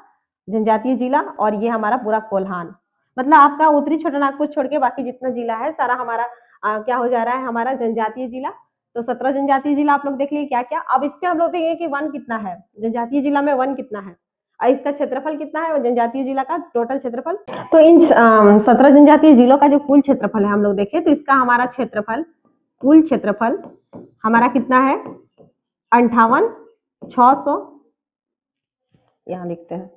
जनजातीय जिला। और ये हमारा पूरा कोल्हान, मतलब आपका उत्तरी छोटा नागपुर छोड़ के बाकी जितना जिला है सारा हमारा क्या हो जा रहा है, हमारा जनजातीय जिला। तो 17 जनजातीय जिला आप लोग देख लिए क्या क्या। अब इस पे हम लोग देखेंगे कि वन कितना है, जनजातीय जिला में वन कितना है और इसका क्षेत्रफल कितना है, जनजातीय जिला का टोटल क्षेत्रफल। तो इन 17 जनजातीय जिलों का जो कुल क्षेत्रफल है हम लोग देखें तो इसका हमारा क्षेत्रफल, कुल क्षेत्रफल हमारा कितना है, 58,600, यहाँ लिखते हैं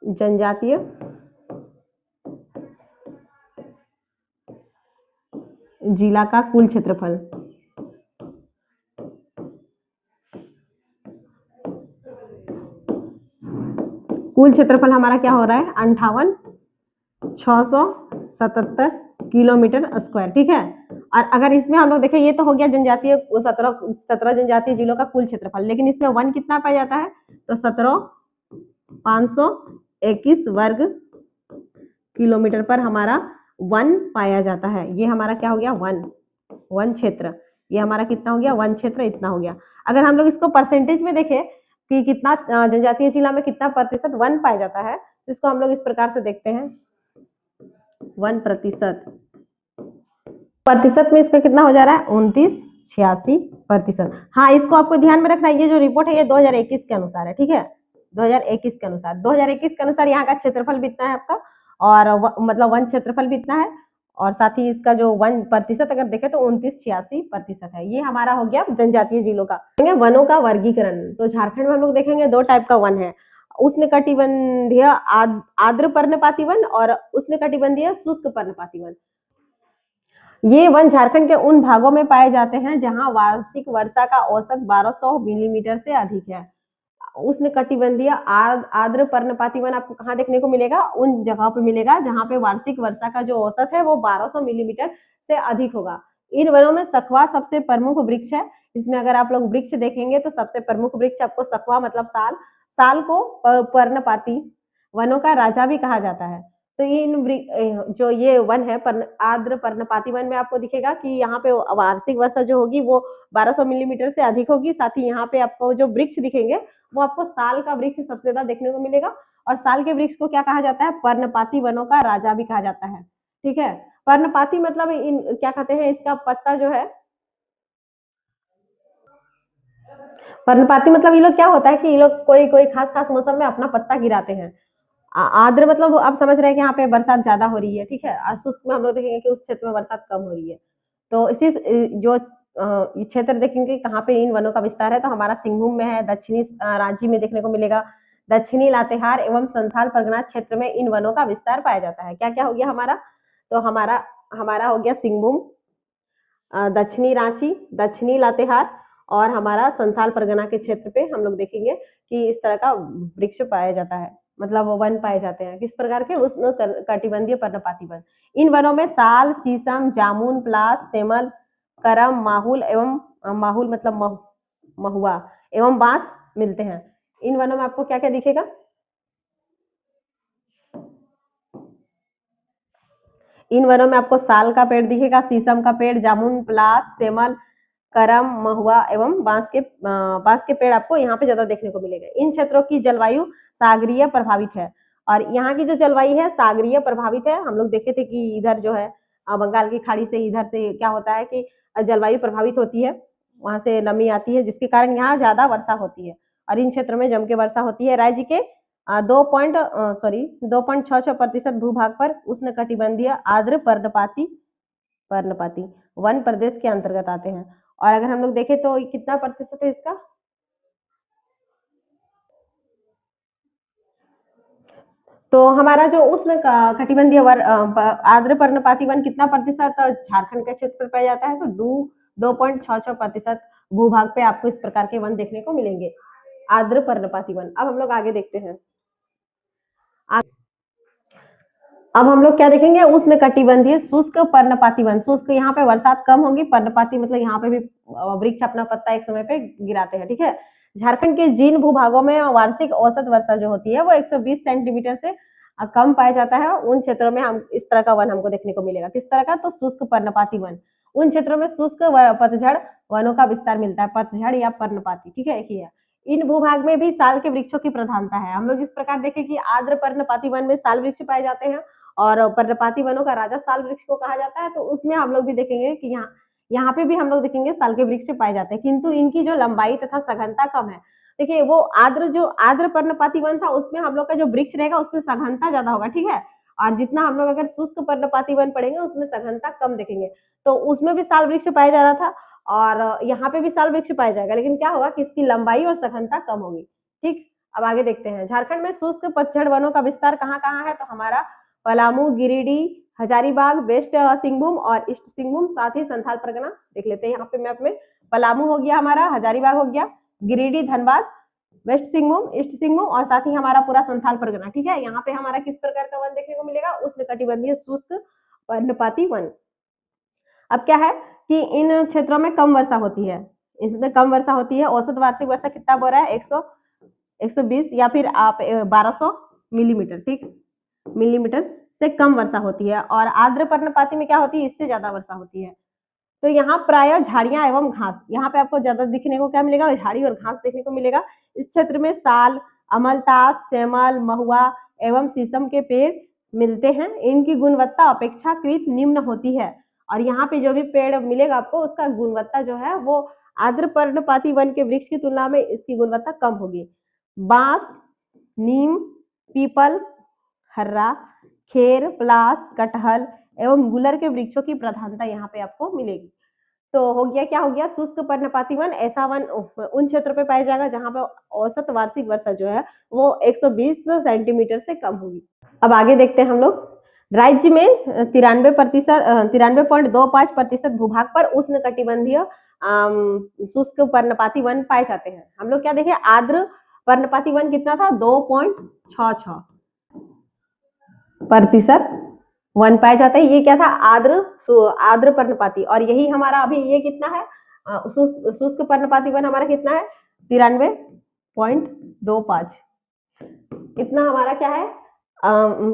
जनजातीय जिला का कुल क्षेत्रफल। कुल क्षेत्रफल हमारा क्या हो रहा है, 58,677 किलोमीटर स्क्वायर, ठीक है। और अगर इसमें हम लोग देखें, ये तो हो गया जनजातीय 17 जनजातीय जिलों का कुल क्षेत्रफल, लेकिन इसमें वन कितना पाया जाता है, तो 17,521 वर्ग किलोमीटर पर हमारा वन पाया जाता है। ये हमारा क्या हो गया, वन क्षेत्र। ये हमारा कितना हो गया, वन क्षेत्र इतना हो गया। अगर हम लोग इसको परसेंटेज में देखें कि कितना जनजातीय जिला में कितना प्रतिशत वन पाया जाता है, तो इसको हम लोग इस प्रकार से देखते हैं, 1% प्रतिशत में इसका कितना हो जा रहा है, 29-86%। हाँ, इसको आपको ध्यान में रखना है, ये जो रिपोर्ट है ये 2021 के अनुसार है, ठीक है, 2021 के अनुसार। 2021 के अनुसार यहाँ का क्षेत्रफल भी इतना है आपका, और मतलब वन क्षेत्रफल भी इतना है, और साथ ही इसका जो 1% अगर देखें तो 29-86% है। ये हमारा हो गया जनजातीय जिलों का। वनों का वर्गीकरण, तो झारखंड में हम लोग देखेंगे 2 टाइप का वन है, उष्णकटिबंधीय आर्द्र पर्णपाती वन और उष्णकटिबंधीय शुष्क पर्णपाती वन। ये वन झारखंड के उन भागों में पाए जाते हैं जहां वार्षिक वर्षा का औसत 1200 मिलीमीटर से अधिक है। उष्णकटिबंधीय आर्द्र पर्णपाती वन आपको कहाँ देखने को मिलेगा? उन जगहों पे मिलेगा जहां पे वार्षिक वर्षा का जो औसत है वो 1200 मिलीमीटर से अधिक होगा। इन वनों में सखुआ सबसे प्रमुख वृक्ष है। इसमें अगर आप लोग वृक्ष देखेंगे तो सबसे प्रमुख वृक्ष आपको सखुआ मतलब साल, साल को पर्णपाती वनों का राजा भी कहा जाता है। तो जो ये वन है आर्द्र पर्णपाती वन में आपको दिखेगा कि यहाँ पे वार्षिक वर्षा जो होगी वो 1200 मिलीमीटर से अधिक होगी। साथ ही यहाँ पे आपको जो वृक्ष दिखेंगे वो आपको साल का वृक्ष सबसे ज्यादा देखने को मिलेगा। और साल के वृक्ष को क्या कहा जाता है? पर्णपाती वनों का राजा भी कहा जाता है। ठीक है, पर्णपाती मतलब इन क्या कहते हैं, इसका पत्ता जो है, पर्णपाती मतलब ये लोग क्या होता है कि ये लोग कोई कोई खास खास मौसम में अपना पत्ता गिराते हैं। आर्द्र मतलब आप समझ रहे हैं कि यहाँ पे बरसात ज्यादा हो रही है, ठीक है। और शुष्क में हम लोग देखेंगे कि उस क्षेत्र में बरसात कम हो रही है। तो इसी जो ये क्षेत्र देखेंगे कहाँ पे इन वनों का विस्तार है, तो हमारा सिंहभूम में है, दक्षिणी रांची में देखने को मिलेगा, दक्षिणी लातेहार एवं संथाल परगना क्षेत्र में इन वनों का विस्तार पाया जाता है। क्या क्या हो गया हमारा? तो हमारा हमारा हो गया सिंहभूम, दक्षिणी रांची, दक्षिणी लातेहार और हमारा संथाल परगना के क्षेत्र पे हम लोग देखेंगे कि इस तरह का वृक्ष पाया जाता है, मतलब वन पाए जाते हैं। किस प्रकार के? उष्ण कटिबंधीय पर्णपाती वन। इन वनों में साल, शीशम, जामुन, पलास, सेमल, करम, माहुल एवं माहुल मतलब महुआ एवं बांस मिलते हैं। इन वनों में आपको क्या क्या दिखेगा? इन वनों में आपको साल का पेड़ दिखेगा, शीशम का पेड़, जामुन, पलास, सेमल, करम, महुआ एवं बांस के पेड़ आपको यहाँ पे ज्यादा देखने को मिलेगा। इन क्षेत्रों की जलवायु सागरीय प्रभावित है। और यहाँ की जो जलवायु है सागरीय प्रभावित है। हम लोग देखे थे कि इधर जो है बंगाल की खाड़ी से इधर से क्या होता है कि जलवायु प्रभावित होती है, वहां से नमी आती है जिसके कारण यहाँ ज्यादा वर्षा होती है और इन क्षेत्रों में जम के वर्षा होती है। राज्य के 2.66% भूभाग पर उष्ण कटिबंधीय आर्द्र पर्णपाती पर्णपाती वन प्रदेश के अंतर्गत आते हैं। और अगर हम लोग देखें तो कितना प्रतिशत है इसका? तो हमारा जो उष्ण कटिबंधीय आर्द्र पर्णपाती वन कितना प्रतिशत झारखंड के क्षेत्र पर पाया जाता है? तो 2.66% भूभाग पे आपको इस प्रकार के वन देखने को मिलेंगे, आर्द्र पर्णपाती वन। अब हम लोग आगे देखते हैं। अब हम लोग क्या देखेंगे? उष्ण कटिबंधीय शुष्क पर्णपाती वन। शुष्क यहाँ पे बरसात कम होगी, पर्णपाती मतलब यहाँ पे भी वृक्ष अपना पत्ता एक समय पे गिराते हैं, ठीक है। झारखंड के जिन भूभागों में वार्षिक औसत वर्षा जो होती है वो 120 सेंटीमीटर से कम पाया जाता है, उन क्षेत्रों में हम इस तरह का वन हमको देखने को मिलेगा। किस तरह का? तो शुष्क पर्णपाती वन। उन क्षेत्रों में शुष्क पतझड़ वनों का विस्तार मिलता है, पतझड़ या पर्णपाती, ठीक है, एक ही है। इन भूभाग में भी साल के वृक्षों की प्रधानता है। हम लोग इस प्रकार देखें कि आर्द्र पर्णपाती वन में साल वृक्ष पाए जाते हैं और पर्णपाती वनों का राजा साल वृक्ष को कहा जाता है। तो उसमें हम लोग भी देखेंगे कि यहाँ पे भी हम लोग देखेंगे साल के वृक्ष पाए जाते हैं, किंतु इनकी जो लंबाई तथा सघनता कम है। देखिए वो आर्द्र पर्णपाती वन था उसमें हम लोग का जो वृक्ष रहेगा उसमें सघनता ज्यादा होगा, ठीक है। और जितना हम लोग अगर शुष्क पर्णपाती वन पढ़ेंगे उसमें सघनता कम देखेंगे। तो उसमें भी साल वृक्ष पाया जा रहा था और यहाँ पे भी साल वृक्ष पाया जाएगा, लेकिन क्या होगा कि इसकी लंबाई और सघनता कम होगी। ठीक, अब आगे देखते हैं। झारखंड में शुष्क पतझड़ वनों का विस्तार कहाँ कहाँ है? तो हमारा पलामू, गिरिडीह, हजारीबाग, वेस्ट सिंहभूम और ईस्ट सिंहभूम, साथ ही संथाल परगना देख लेते हैं यहाँ पे मैप में। पलामू हो गया हमारा, हजारीबाग हो गया, गिरिडीह, धनबाद, वेस्ट सिंहभूम, ईस्ट सिंहभूम और साथ ही हमारा पूरा संथाल परगना, ठीक है। यहाँ पे हमारा किस प्रकार का वन देखने को मिलेगा? उष्णकटिबंधीय शुष्क पर्णपाती वन। अब क्या है कि इन क्षेत्रों में कम वर्षा होती है, इसमें कम वर्षा होती है। औसत वार्षिक वर्षा कितना बोल रहा है? 120 या फिर आप 1200 मिलीमीटर, ठीक, मिलीमीटर से कम वर्षा होती है। और आर्द्र पर्णपाती में क्या होती है? इससे ज्यादा वर्षा होती है। तो यहाँ प्राय झाड़ियां एवं घास, यहाँ पे आपको ज्यादा दिखने को क्या मिलेगा? झाड़ी और घास देखने को मिलेगा। इस क्षेत्र में साल, अमलतास, सेमल, महुआ एवं शीशम के पेड़ मिलते हैं। इनकी गुणवत्ता अपेक्षाकृत निम्न होती है और यहाँ पे जो भी पेड़ मिलेगा आपको उसका गुणवत्ता जो है वो आर्द्र पर्णपाती वन के वृक्ष की तुलना में इसकी गुणवत्ता कम होगी। बांस, नीम, पीपल, हर्रा, खेर, पलास, कटहल एवं गुलर के वृक्षों की प्रधानता यहाँ पे आपको मिलेगी। तो हो गया, क्या हो गया? शुष्क पर्णपाती वन ऐसा वन उन क्षेत्रों पे पाया जाएगा जहां पे औसत वार्षिक वर्षा जो है वो 120 सेंटीमीटर से कम होगी। अब आगे देखते हैं हम लोग। राज्य में 93.25% भूभाग पर उष्ण कटिबंधीय शुष्क पर्णपाती वन पाए जाते हैं। हम लोग क्या देखे, आर्द्र पर्णपाती वन कितना था, 2.66% वन पाए जाते हैं। ये क्या था, आर्द्र पर्णपाती। और यही हमारा अभी ये कितना है, शुष्क पर्णपाती वन हमारा कितना है, 93.25। इतना हमारा क्या है,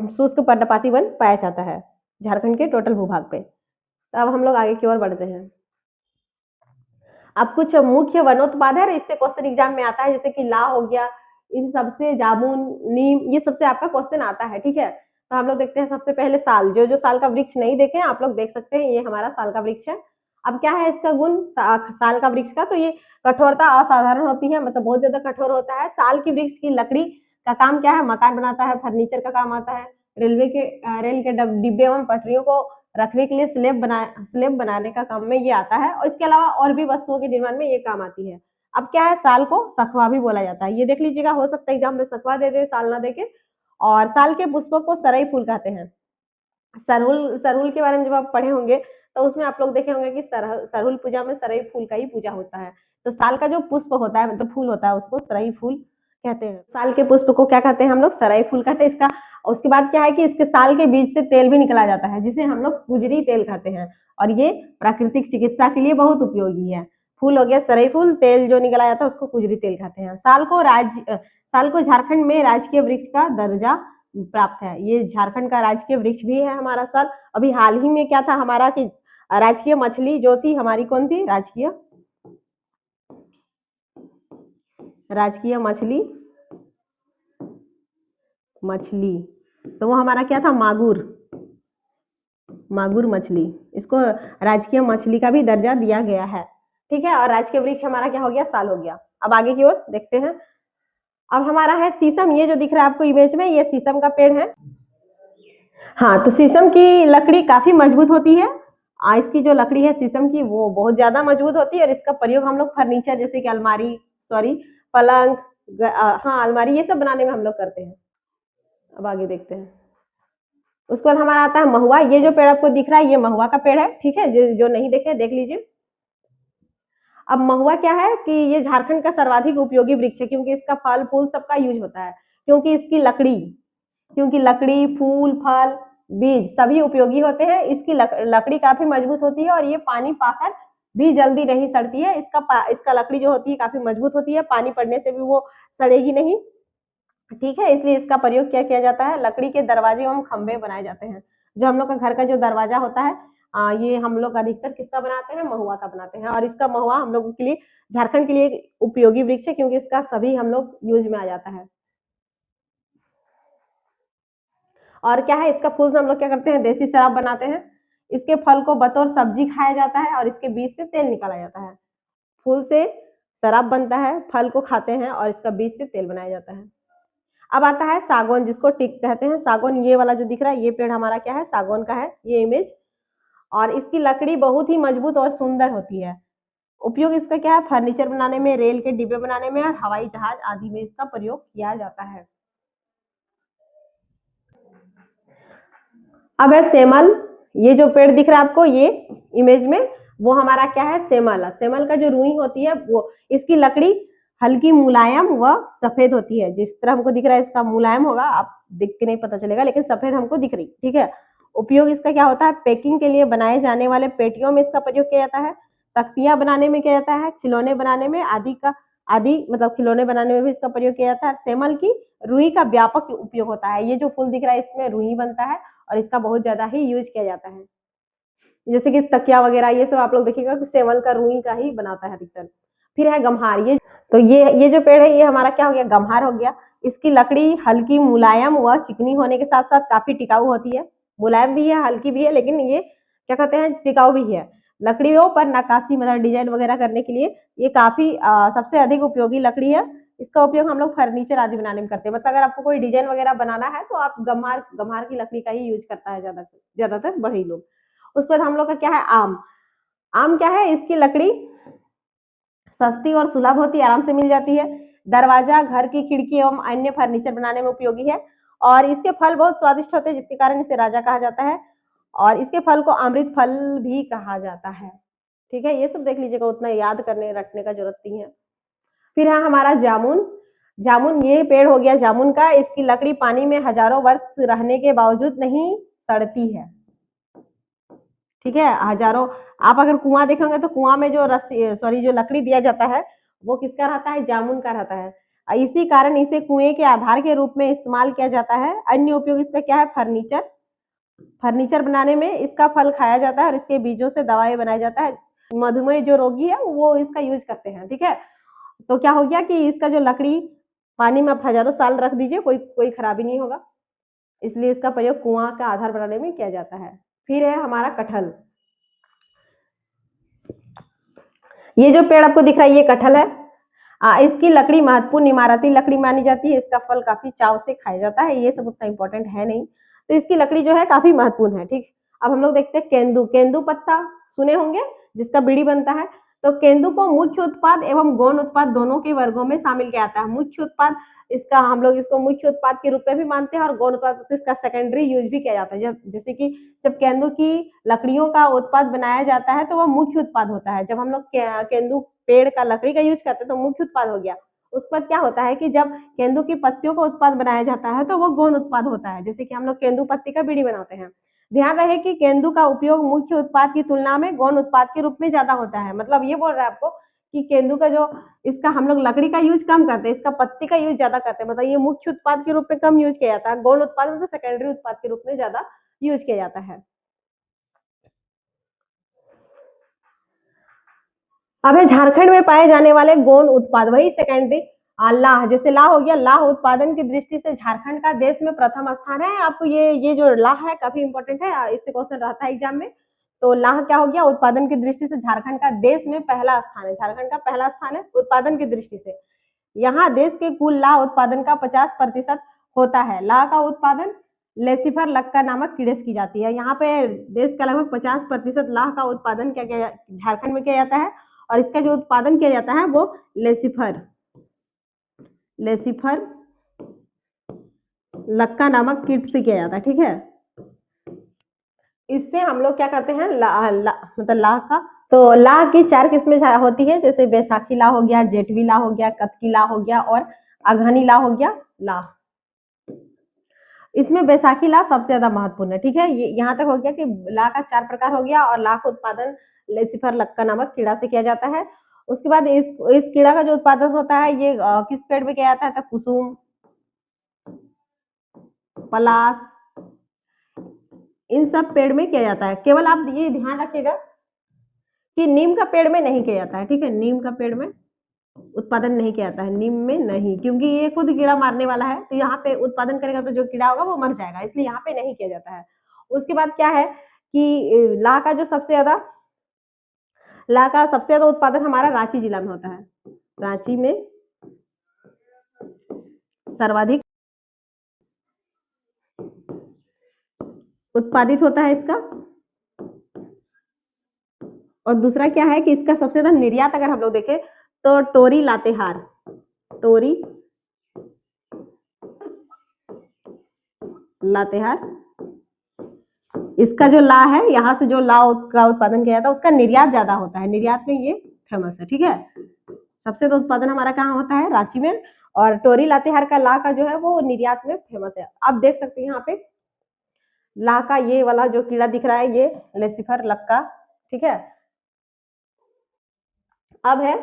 शुष्क पर्णपाती वन पाया जाता है झारखंड के टोटल भूभाग पे। तो अब हम लोग आगे की ओर बढ़ते हैं। अब कुछ मुख्य वनोत्पाद है, इससे क्वेश्चन एग्जाम में आता है, जैसे कि ला हो गया, इन सबसे जामुन, नीम, ये सबसे आपका क्वेश्चन आता है। ठीक है, तो हम लोग देखते हैं सबसे पहले साल। जो साल का वृक्ष नहीं देखे आप लोग देख सकते हैं, ये हमारा साल का वृक्ष है। अब क्या है इसका गुण साल का वृक्ष का, तो ये कठोरता असाधारण होती है, मतलब बहुत ज्यादा कठोर होता है। साल की वृक्ष की लकड़ी का काम क्या है, मकान बनाता है, फर्नीचर का काम आता है, रेल के डिब्बे एवं पटरियों को रखने के लिए स्लेब बनाने का काम में ये आता है। और इसके अलावा और भी वस्तुओं के निर्माण में ये काम आती है। अब क्या है, साल को सखुआ भी बोला जाता है, ये देख लीजिएगा, हो सकता है एग्जाम में सखुआ दे दे, साल ना देके। और साल के पुष्पों को सरई फूल कहते हैं। सरहुल के बारे में जब आप पढ़े होंगे तो उसमें आप लोग देखे होंगे कि सरहुल पूजा में सरई फूल का ही पूजा होता है। तो साल का जो पुष्प होता है, मतलब फूल होता है, उसको सरई फूल कहते हैं। साल के पुष्प को क्या कहते हैं हम लोग, सरई फूल कहते हैं। इसका उसके बाद क्या है कि इसके साल के बीज से तेल भी निकला जाता है, जिसे हम लोग गुजरी तेल कहते हैं। और ये प्राकृतिक चिकित्सा के लिए बहुत उपयोगी है। फूल हो गया सरई फूल, तेल जो निकला जाता है उसको गुजरी तेल कहते हैं। साल को झारखंड में राजकीय वृक्ष का दर्जा प्राप्त है। ये झारखंड का राजकीय वृक्ष भी है हमारा साल। अभी हाल ही में क्या था हमारा कि राजकीय मछली जो थी हमारी, कौन थी, राजकीय मछली, तो वो हमारा क्या था, मागुर मछली। इसको राजकीय मछली का भी दर्जा दिया गया है। ठीक है, और राजकीय वृक्ष हमारा क्या हो गया, साल हो गया। अब आगे की ओर देखते हैं। अब हमारा है शीशम। ये जो दिख रहा है आपको इमेज में, ये शीशम का पेड़ है। हाँ, तो शीशम की लकड़ी काफी मजबूत होती है। इसकी जो लकड़ी है शीशम की, वो बहुत ज्यादा मजबूत होती है। और इसका प्रयोग हम लोग फर्नीचर, जैसे कि अलमारी, पलंग, हाँ अलमारी, ये सब बनाने में हम लोग करते हैं। अब आगे देखते हैं। उसके बाद हमारा आता है महुआ। ये जो पेड़ आपको दिख रहा है, ये महुआ का पेड़ है। ठीक है, जो नहीं देखे देख लीजिए। अब महुआ क्या है कि ये झारखंड का सर्वाधिक उपयोगी वृक्ष है, क्योंकि इसका फल फूल सबका यूज होता है। क्योंकि लकड़ी, फूल, फल, बीज सभी उपयोगी होते हैं। इसकी लकड़ी काफी मजबूत होती है और ये पानी पाकर भी जल्दी नहीं सड़ती है। इसका लकड़ी जो होती है काफी मजबूत होती है, पानी पड़ने से भी वो सड़ेगी नहीं। ठीक है, इसलिए इसका प्रयोग क्या किया जाता है, लकड़ी के दरवाजे एवं खंभे बनाए जाते हैं। जो हम लोग का घर का जो दरवाजा होता है, ये हम लोग अधिकतर किसका बनाते हैं, महुआ का बनाते हैं। और इसका महुआ हम लोगों के लिए, झारखंड के लिए उपयोगी वृक्ष है, क्योंकि इसका सभी हम लोग यूज में आ जाता है। और क्या है, इसका फूल से हम लोग क्या करते हैं, देसी शराब बनाते हैं। इसके फल को बतौर सब्जी खाया जाता है और इसके बीज से तेल निकाला जाता है। फूल से शराब बनता है, फल को खाते हैं और इसका बीज से तेल बनाया जाता है। अब आता है सागौन, जिसको टिक कहते हैं। सागौन, ये वाला जो दिख रहा है, ये पेड़ हमारा क्या है, सागौन का है, ये इमेज। और इसकी लकड़ी बहुत ही मजबूत और सुंदर होती है। उपयोग इसका क्या है, फर्नीचर बनाने में, रेल के डिब्बे बनाने में और हवाई जहाज आदि में इसका प्रयोग किया जाता है। अब है सेमल। ये जो पेड़ दिख रहा है आपको, ये इमेज में, वो हमारा क्या है, सेमल। सेमल का जो रुई होती है, वो इसकी लकड़ी हल्की मुलायम व सफेद होती है। जिस तरह हमको दिख रहा है इसका मुलायम होगा, आप देख के नहीं पता चलेगा, लेकिन सफेद हमको दिख रही। ठीक है, उपयोग इसका क्या होता है, पैकिंग के लिए बनाए जाने वाले पेटियों में इसका प्रयोग किया जाता है, तख्तियां बनाने में किया जाता है, खिलौने बनाने में आदि मतलब खिलौने बनाने में भी इसका प्रयोग किया जाता है। सेमल की रुई का व्यापक उपयोग होता है। ये जो फूल दिख रहा है, इसमें रुई बनता है और इसका बहुत ज्यादा ही यूज किया जाता है। जैसे कि तकिया वगैरह, ये सब आप लोग देखिएगा कि सेमल का रुई का ही बनाता है अधिकतर। फिर है गम्हार। ये जो पेड़ है, ये हमारा क्या हो गया, गम्हार हो गया। इसकी लकड़ी हल्की, मुलायम व चिकनी होने के साथ साथ काफी टिकाऊ होती है। मुलायम भी है, हल्की भी है, लेकिन ये क्या कहते हैं, टिकाऊ भी है। लकड़ियों पर नक्काशी, मतलब डिजाइन वगैरह करने के लिए ये काफी सबसे अधिक उपयोगी लकड़ी है। इसका उपयोग हम लोग फर्नीचर आदि बनाने में करते हैं। मतलब अगर आपको कोई डिजाइन वगैरह बनाना है तो आप गम्हार की लकड़ी का ही यूज करता है ज्यादातर बढ़ई लोग। उसके बाद हम लोग का क्या है, आम क्या है, इसकी लकड़ी सस्ती और सुलभ होती है, आराम से मिल जाती है। दरवाजा, घर की खिड़की एवं अन्य फर्नीचर बनाने में उपयोगी है। और इसके फल बहुत स्वादिष्ट होते हैं, जिसके कारण इसे राजा कहा जाता है, और इसके फल को अमृत फल भी कहा जाता है। ठीक है, ये सब देख लीजिएगा, उतना याद करने रटने का जरूरत नहीं है। फिर है हमारा जामुन। जामुन ये पेड़ हो गया जामुन का, इसकी लकड़ी पानी में हजारों वर्ष रहने के बावजूद नहीं सड़ती है। ठीक है, हजारों, आप अगर कुआं देखेंगे तो कुआं में जो रस्सी सॉरी जो लकड़ी दिया जाता है वो किसका रहता है, जामुन का रहता है। इसी कारण इसे कुएं के आधार के रूप में इस्तेमाल किया जाता है। अन्य उपयोग इसका क्या है, फर्नीचर, फर्नीचर बनाने में इसका फल खाया जाता है और इसके बीजों से दवाई बनाया जाता है। मधुमेह जो रोगी है वो इसका यूज करते हैं। ठीक है, तो क्या हो गया कि इसका जो लकड़ी पानी में आप हजारों साल रख दीजिए, कोई कोई खराबी नहीं होगा, इसलिए इसका प्रयोग कुआं का आधार बनाने में किया जाता है। फिर है हमारा कटहल। ये जो पेड़ आपको दिख रहा है ये कटहल है। इसकी लकड़ी महत्वपूर्ण इमारती लकड़ी मानी जाती है। इसका फल काफी चाव से खाया जाता है। ये सब उतना इंपॉर्टेंट है नहीं, तो इसकी लकड़ी जो है काफी महत्वपूर्ण है। ठीक, अब हम लोग देखते हैं केंदू। केंदू पत्ता सुने होंगे, जिसका बीड़ी बनता है। तो केंदू को मुख्य उत्पाद एवं गौण उत्पाद दोनों के वर्गों में शामिल किया जाता है। मुख्य उत्पाद इसका, हम लोग इसको मुख्य उत्पाद के रूप में भी मानते हैं, और गौण उत्पाद इसका सेकेंडरी यूज भी किया जाता है। जब जैसे कि जब केंदू की लकड़ियों का उत्पाद बनाया जाता है तो वह मुख्य उत्पाद होता है। जब हम लोग केंदू पेड़ का लकड़ी का यूज करते हैं तो मुख्य उत्पाद हो गया। उसके बाद क्या होता है कि जब केंदू की पत्तियों का उत्पाद बनाया जाता है तो वो गौण उत्पाद होता है, जैसे कि हम लोग केंदू पत्ती का बीड़ी बनाते हैं। ध्यान रहे कि केंदू का उपयोग मुख्य उत्पाद की तुलना में गौण उत्पाद के रूप में ज्यादा होता है। मतलब ये बोल रहा है आपको कि केंदू का जो, इसका हम लोग लकड़ी का यूज कम करते हैं, इसका पत्ती का यूज ज्यादा करते हैं। मतलब ये मुख्य उत्पाद के रूप में कम यूज किया जाता है, गौण उत्पाद मतलब सेकेंडरी उत्पाद के रूप में ज्यादा यूज किया जाता है। अब है झारखंड में पाए जाने वाले गौण उत्पाद, वही सेकेंडरी। लाह, जैसे लाह हो गया, लाह उत्पादन की दृष्टि से झारखंड का देश में प्रथम स्थान है। आपको ये जो लाह है काफी इंपॉर्टेंट है, इससे क्वेश्चन रहता है एग्जाम में। तो लाह क्या हो गया, उत्पादन की दृष्टि से झारखंड का देश में पहला स्थान है। झारखंड का पहला स्थान है उत्पादन की दृष्टि से। यहाँ देश के कुल लाह उत्पादन का 50% होता है। लाह का उत्पादन लेसिफर लक्का नामक कीड़े से की जाती है। यहाँ पे देश का लगभग 50% लाह का उत्पादन क्या किया, झारखंड में किया जाता है, और इसका जो उत्पादन किया जाता है वो लेसिफर लेसिफर लक्का नामक कीट से किया जाता है। ठीक है, इससे हम लोग क्या करते हैं, मतलब लाह का, तो लाह की 4 किस्में होती है, जैसे बैसाखी लाह हो गया, जेठवी लाह हो गया, कतकी लाह हो गया, और अघनी लाह हो गया। लाह, इसमें बैसाखी लाह सबसे ज्यादा महत्वपूर्ण है। ठीक है, ये यहाँ तक हो गया कि लाह का 4 प्रकार हो गया, और लाह का उत्पादन लेसिफर लक्का नामक कीड़ा से किया जाता है। उसके बाद इस कीड़ा का जो उत्पादन होता है ये किस पेड़ में किया जाता है, तो कुसुम, पलास, इन सब पेड़ में किया जाता है। केवल आप ये ध्यान रखिएगा कि नीम का पेड़ में नहीं किया जाता है। ठीक है, नीम का पेड़ में उत्पादन नहीं किया जाता है, नीम में नहीं, क्योंकि ये खुद कीड़ा मारने वाला है, तो यहाँ पे उत्पादन करेगा तो जो कीड़ा होगा वो मर जाएगा, इसलिए यहाँ पे नहीं किया जाता है। उसके बाद क्या है कि लाह का सबसे ज्यादा उत्पादन हमारा रांची जिला में होता है। रांची में सर्वाधिक उत्पादित होता है इसका। और दूसरा क्या है कि इसका सबसे ज्यादा निर्यात अगर हम लोग देखें तो टोरी लातेहार, टोरी लातेहार, इसका जो ला है, यहाँ से जो ला का उत्पादन किया जाता है उसका निर्यात ज्यादा होता है, निर्यात में ये फेमस है। ठीक है, सबसे तो उत्पादन हमारा कहाँ होता है, रांची में, और टोरी लातेहार का ला का जो है वो निर्यात में फेमस है। आप देख सकते हैं यहाँ पे ला का ये वाला जो कीड़ा दिख रहा है ये लेसिफर लक्का। ठीक है, अब है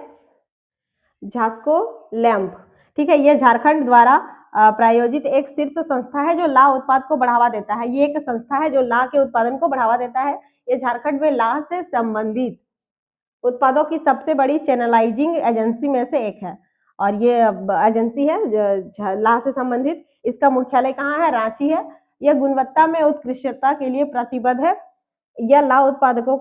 झास्को लैंप। ठीक है, ये झारखंड द्वारा प्रायोजित एक शीर्ष संस्था है जो ला उत्पाद को बढ़ावा देता है। ये एक संस्था है जो ला के उत्पादन को बढ़ावा देता है। ये झारखंड में ला से संबंधित उत्पादों की सबसे बड़ी चैनलाइजिंग एजेंसी में से एक है, और ये एजेंसी है ला से संबंधित। इसका मुख्यालय कहाँ है, रांची है। यह गुणवत्ता में उत्कृष्टता के लिए प्रतिबद्ध है। यह ला उत्पादकों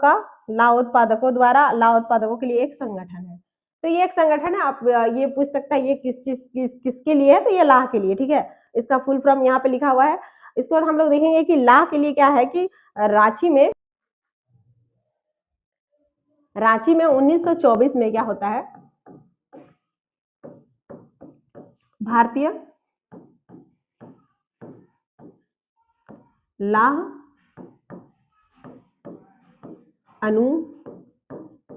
द्वारा ला उत्पादकों के लिए एक संगठन है। तो ये एक संगठन है, आप ये पूछ सकता है ये किसके लिए है, तो ये लाह के लिए। ठीक है, इसका फुल फॉर्म यहाँ पे लिखा हुआ है। इसके बाद हम लोग देखेंगे कि लाह के लिए क्या है कि रांची में 1924 में क्या होता है, भारतीय लाह अनुसंधान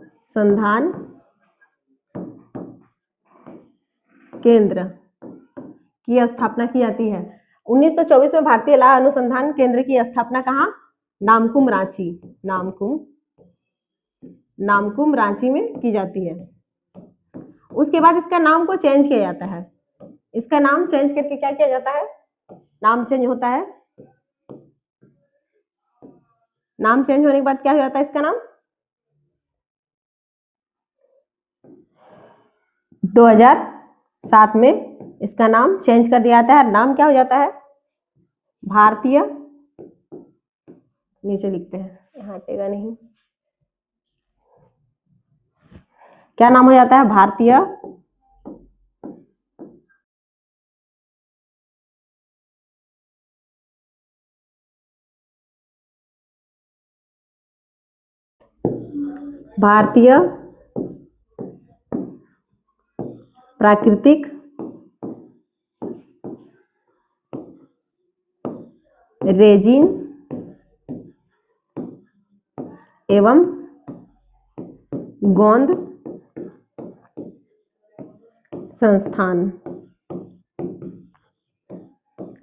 केंद्र की स्थापना की जाती है। 1924 में भारतीय लाह अनुसंधान केंद्र की स्थापना कहाँ? नामकुम रांची, नामकुम रांची में की जाती है। उसके बाद इसका नाम को चेंज किया जाता है। इसका नाम चेंज करके क्या किया जाता है? नाम चेंज होता है। नाम चेंज होने के बाद क्या हो जाता है इसका नाम? 2007 में इसका नाम चेंज कर दिया जाता है। नाम क्या हो जाता है? भारतीय, नीचे लिखते हैं, यहाँ हटेगा नहीं, क्या नाम हो जाता है? भारतीय भारतीय प्राकृतिक रेजिन एवं गोंद संस्थान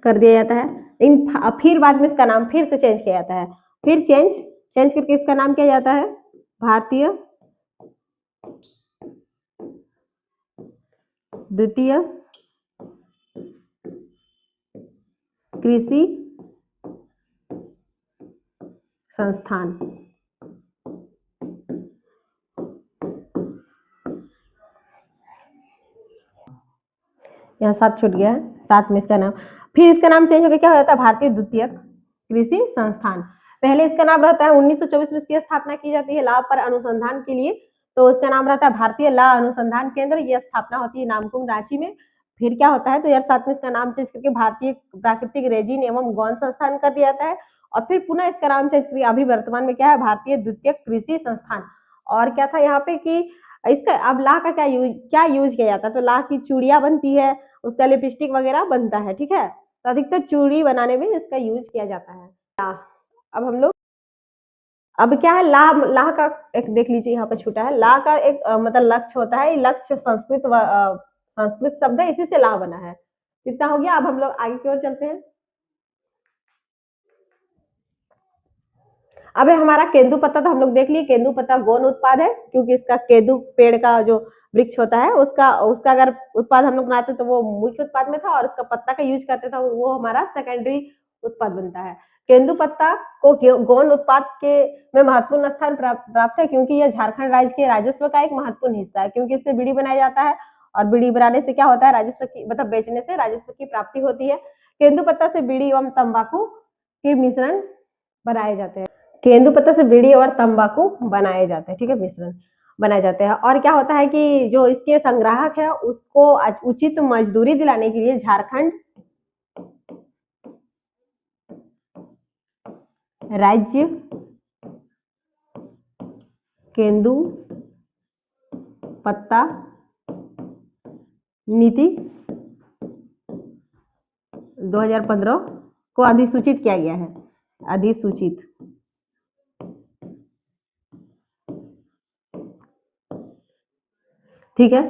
कर दिया जाता है। फिर बाद में इसका नाम फिर से चेंज किया जाता है। फिर चेंज करके इसका नाम क्या जाता है? भारतीय द्वितीय कृषि संस्थान। यहाँ 7 छूट गया है, 7 में इसका नाम, फिर इसका नाम चेंज होकर क्या हो जाता है? भारतीय द्वितीयक कृषि संस्थान। पहले इसका नाम रहता है 1924 में इसकी स्थापना की जाती है लाभ पर अनुसंधान के लिए, तो इसका नाम रहता है भारतीय लाह अनुसंधान केंद्र। ये स्थापना होती है नामकुम रांची में। फिर क्या होता है? 2007 में इसका नाम चेंज करके भारतीय प्राकृतिक रेजिन एवं गोंद संस्थान कर दिया जाता है। और फिर पुनः इसका नाम चेंज करके अभी वर्तमान में क्या है? भारतीय द्वितीयक कृषि संस्थान। और क्या था यहाँ पे कि इसका अब लाह का क्या यूज किया जाता है? तो लाह की चूड़ियां बनती है, उसका लिपस्टिक वगैरह बनता है, ठीक है। तो अधिकतर चूड़ी बनाने में इसका यूज किया जाता है। अब हम लोग अब क्या है, लाह लाह का एक देख लीजिए, यहाँ पे छूटा है। लाह का एक मतलब लक्ष्य होता है। लक्ष्य संस्कृत शब्द है, इसी से लाह बना है। कितना हो गया? अब हम लोग आगे की ओर चलते हैं। अब हमारा केंदू पत्ता तो हम लोग देख लिए। केंदू पत्ता गौण उत्पाद है, क्योंकि इसका केंदू पेड़ का जो वृक्ष होता है उसका अगर उत्पाद हम लोग बनाते तो वो मुख्य उत्पाद में था, और उसका पत्ता का यूज करते था वो हमारा सेकेंडरी उत्पाद बनता है। केंदू पत्ता को गौण उत्पाद के में महत्वपूर्ण स्थान प्राप्त है, क्योंकि यह झारखंड राज्य के राजस्व का एक महत्वपूर्ण हिस्सा है, क्योंकि इससे बीड़ी बनाया जाता है। और बीड़ी बनाने से क्या होता है? राजस्व की मतलब बेचने से राजस्व की प्राप्ति होती है। केंदू पत्ता से बीड़ी एवं तंबाकू के मिश्रण बनाए जाते हैं। केंदू पत्ता से बीड़ी और तंबाकू बनाए जाते हैं, ठीक है, मिश्रण बनाए जाते हैं। और क्या होता है कि जो इसके संग्राहक है उसको उचित मजदूरी दिलाने के लिए झारखंड राज्य केंदू पत्ता नीति 2015 को अधिसूचित किया गया है। अधिसूचित, ठीक है।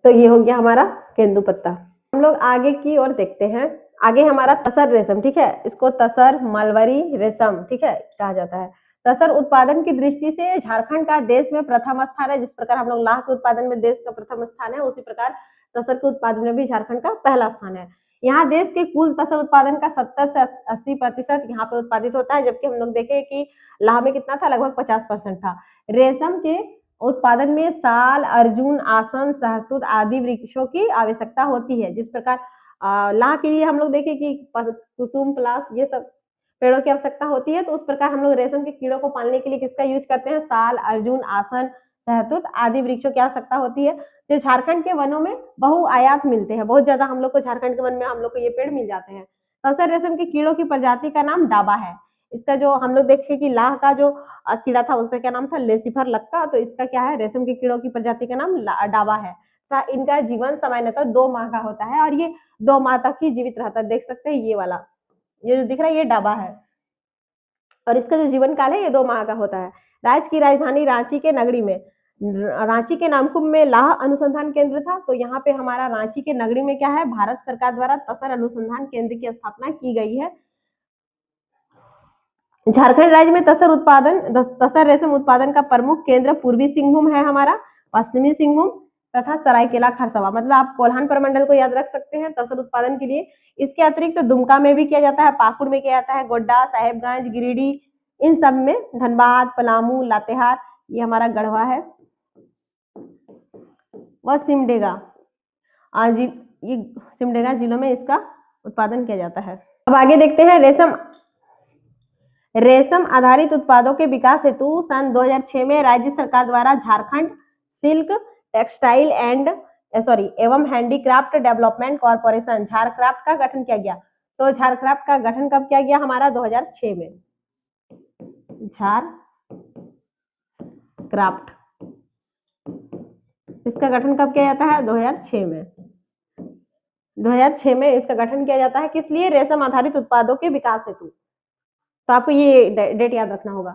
तो ये हो गया हमारा केंदू पत्ता। हम लोग आगे की ओर देखते हैं। आगे हमारा तसर रेशम, ठीक है, इसको तसर मलबरी रेशम, ठीक है, कहा जाता है। तसर उत्पादन की दृष्टि से झारखंड का देश में प्रथम स्थान है। जिस प्रकार हम लोग लाह के उत्पादन में देश का प्रथम स्थान है, उसी प्रकार तसर के उत्पादन में भी झारखंड का पहला स्थान है। यहाँ देश के कुल तसर उत्पादन का 70 से 80% यहाँ पे उत्पादित होता है, जबकि हम लोग देखें कि लाह में कितना था? लगभग 50% था। रेशम के उत्पादन में साल, अर्जुन, आसन, शहतूत आदि वृक्षों की आवश्यकता होती है। जिस प्रकार लाह के लिए हम लोग देखें कि कुसुम, पलाश, ये सब पेड़ों की आवश्यकता होती है, तो उस प्रकार हम लोग रेशम के कीड़ों को पालने के लिए किसका यूज करते हैं? साल, अर्जुन, आसन, शहतूत आदि वृक्षों की आवश्यकता होती है। जो झारखंड के वनों में बहुआयात मिलते हैं, बहुत ज्यादा हम लोग को झारखंड के वन में हम लोग को ये पेड़ मिल जाते हैं। तसर रेशम के कीड़ों की प्रजाति का नाम डाबा है। इसका जो हम लोग देखें कि लाह का जो कीड़ा था उसका क्या नाम था? लेसिफर लक्का। तो इसका क्या है? रेशम के कीड़ों की प्रजाति का नाम डाबा है। इनका जीवन सामान्यतः 2 माह का होता है, और ये 2 माह तक ही जीवित रहता है। देख सकते हैं ये वाला, ये जो दिख रहा है ये डाबा है। और इसका जो जीवन काल है ये 2 माह का होता है। राज्य की राजधानी रांची के नगरी में, रांची के नामकुम में लाह अनुसंधान केंद्र था, तो यहाँ पे हमारा रांची के नगरी में क्या है, भारत सरकार द्वारा तसर अनुसंधान केंद्र की स्थापना की गई है। झारखंड राज्य में तसर रेशम उत्पादन का प्रमुख केंद्र पूर्वी सिंहभूम है हमारा, पश्चिमी सिंहभूम तथा सरायकेला खरसावां, मतलब आप कोल्हान प्रमंडल को याद रख सकते हैं तसर उत्पादन के लिए। इसके अतिरिक्त दुमका में भी किया जाता है, पाकुड़ में किया जाता है, गोड्डा, साहेबगंज, गिरिडीह, इन सब में, धनबाद, पलामू, लातेहार, ये हमारा गढ़वा है, व सिमडेगा, आज ये सिमडेगा जिलों में इसका उत्पादन किया जाता है। अब आगे देखते हैं, रेशम आधारित उत्पादों के विकास हेतु सन 2006 में राज्य सरकार द्वारा झारखंड सिल्क टेक्सटाइल एवं हैंडीक्राफ्ट डेवलपमेंट कॉर्पोरेशन झारक्राफ्ट का गठन किया गया। तो झारक्राफ्ट का गठन कब किया गया हमारा, 2006 में। झारक्राफ्ट, इसका गठन कब किया जाता है, 2006 में। 2006 में इसका गठन किया जाता है, किस लिए, रेशम आधारित उत्पादों के विकास हेतु। तो आपको ये डेट याद रखना होगा।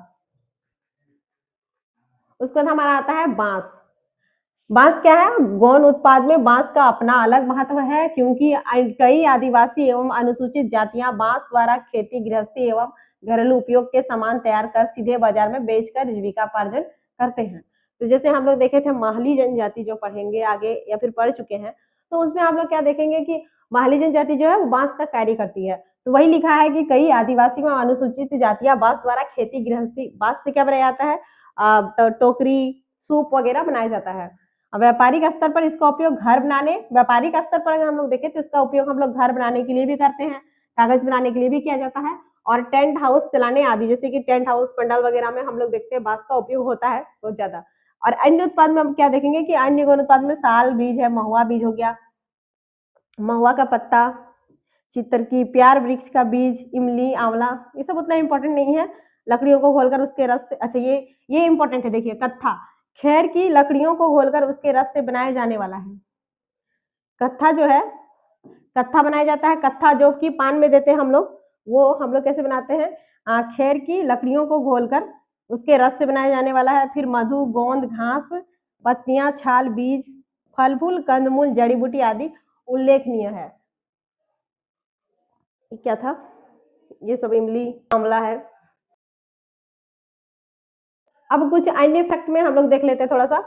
उसके बाद हमारा आता है बांस। बांस क्या है, गौण उत्पाद में बांस का अपना अलग महत्व है, क्योंकि कई आदिवासी एवं अनुसूचित जातियां बांस द्वारा खेती गृहस्थी एवं घरेलू उपयोग के सामान तैयार कर सीधे बाजार में बेचकर जीविकापार्जन करते हैं। तो जैसे हम लोग देखे थे माहली जनजाति, जो पढ़ेंगे आगे या फिर पढ़ चुके हैं, तो उसमें हम लोग क्या देखेंगे कि माहली जनजाति जो है वो बांस का कार्य करती है। तो वही लिखा है कि कई आदिवासी व अनुसूचित जातियां बांस द्वारा खेती गृहस्थी, बांस से क्या बनाया जाता है, टोकरी, सूप वगैरह बनाया जाता है। व्यापारिक स्तर पर इसका उपयोग घर बनाने, व्यापारिक स्तर पर अगर हम लोग देखें तो इसका उपयोग हम लोग घर बनाने के लिए भी करते हैं, कागज बनाने के लिए भी किया जाता है, और टेंट हाउस चलाने आदि, जैसे कि टेंट हाउस, पंडाल वगैरह में हम लोग देखते हैं बांस का उपयोग होता है बहुत ज्यादा। और अन्य उत्पाद में हम क्या देखेंगे कि अन्य गौण उत्पाद में साल बीज है, महुआ बीज हो गया, महुआ का पत्ता, चित्र की, प्यार वृक्ष का बीज, इमली, आंवला, ये सब उतना इंपॉर्टेंट नहीं है। लकड़ियों को घोलकर उसके रस से, अच्छा ये इंपॉर्टेंट है, देखिए कत्था, खैर की लकड़ियों को घोलकर उसके रस से बनाया जाने वाला है। कत्था जो है, कत्था बनाया जाता है, कत्था जो कि पान में देते हैं हम लोग, वो हम लोग कैसे बनाते हैं, खैर की लकड़ियों को घोलकर उसके रस से बनाया जाने वाला है। फिर मधु, गोंद, घास, पत्तियां, छाल, बीज, फल फूल, कंदमूल, जड़ी बूटी आदि उल्लेखनीय है। क्या था, ये सब इमली, आंवला है। अब कुछ अन्य फैक्ट में हम लोग देख लेते हैं थोड़ा सा,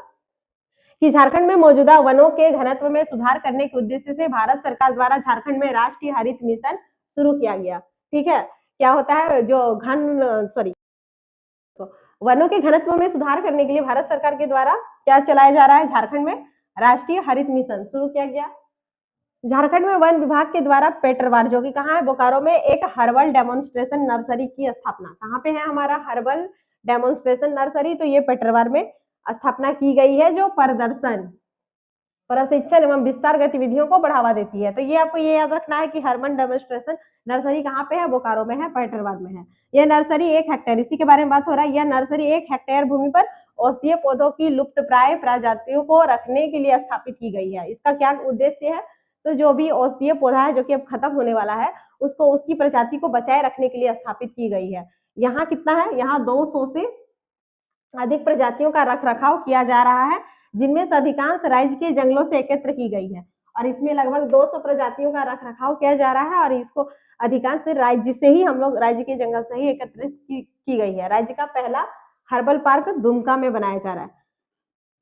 कि झारखंड में मौजूदा वनों के घनत्व में सुधार करने के उद्देश्य से भारत सरकार द्वारा झारखंड में राष्ट्रीय हरित मिशन शुरू किया गया। ठीक है, क्या होता है, जो वनों के घनत्व में सुधार करने के लिए भारत सरकार के द्वारा क्या चलाया जा रहा है, झारखंड में राष्ट्रीय हरित मिशन शुरू किया गया। झारखंड में वन विभाग के द्वारा पेटरवार, जो कि कहाँ है, बोकारो में, एक हर्बल डेमोन्स्ट्रेशन नर्सरी की स्थापना, कहाँ पे है हमारा हर्बल डेमोन्स्ट्रेशन नर्सरी, तो ये पेटरवार में स्थापना की गई है, जो प्रदर्शन, प्रशिक्षण एवं विस्तार गतिविधियों को बढ़ावा देती है। तो ये आपको ये याद रखना है कि हर्बल डेमोन्स्ट्रेशन नर्सरी कहाँ पे है, बोकारो में है, पेटरवार में है। यह नर्सरी 1 हेक्टेयर, इसी के बारे में बात हो रहा है, यह नर्सरी 1 हेक्टेयर भूमि पर औषधीय पौधों की लुप्त प्राय प्रजातियों को रखने के लिए स्थापित की गई है। इसका क्या उद्देश्य है, तो जो भी औषधीय पौधा है जो कि अब खत्म होने वाला है, उसको, उसकी प्रजाति को बचाए रखने के लिए स्थापित की गई है। यहाँ कितना है, यहाँ 200 से अधिक प्रजातियों का रख रखाव किया जा रहा है, जिनमें से अधिकांश राज्य के जंगलों से एकत्र की गई है, और इसमें लगभग 200 प्रजातियों का रख रखाव किया जा रहा है, और इसको अधिकांश राज्य से ही, हम लोग राज्य के जंगल से ही एकत्रित की गई है। राज्य का पहला हर्बल पार्क दुमका में बनाया जा रहा है।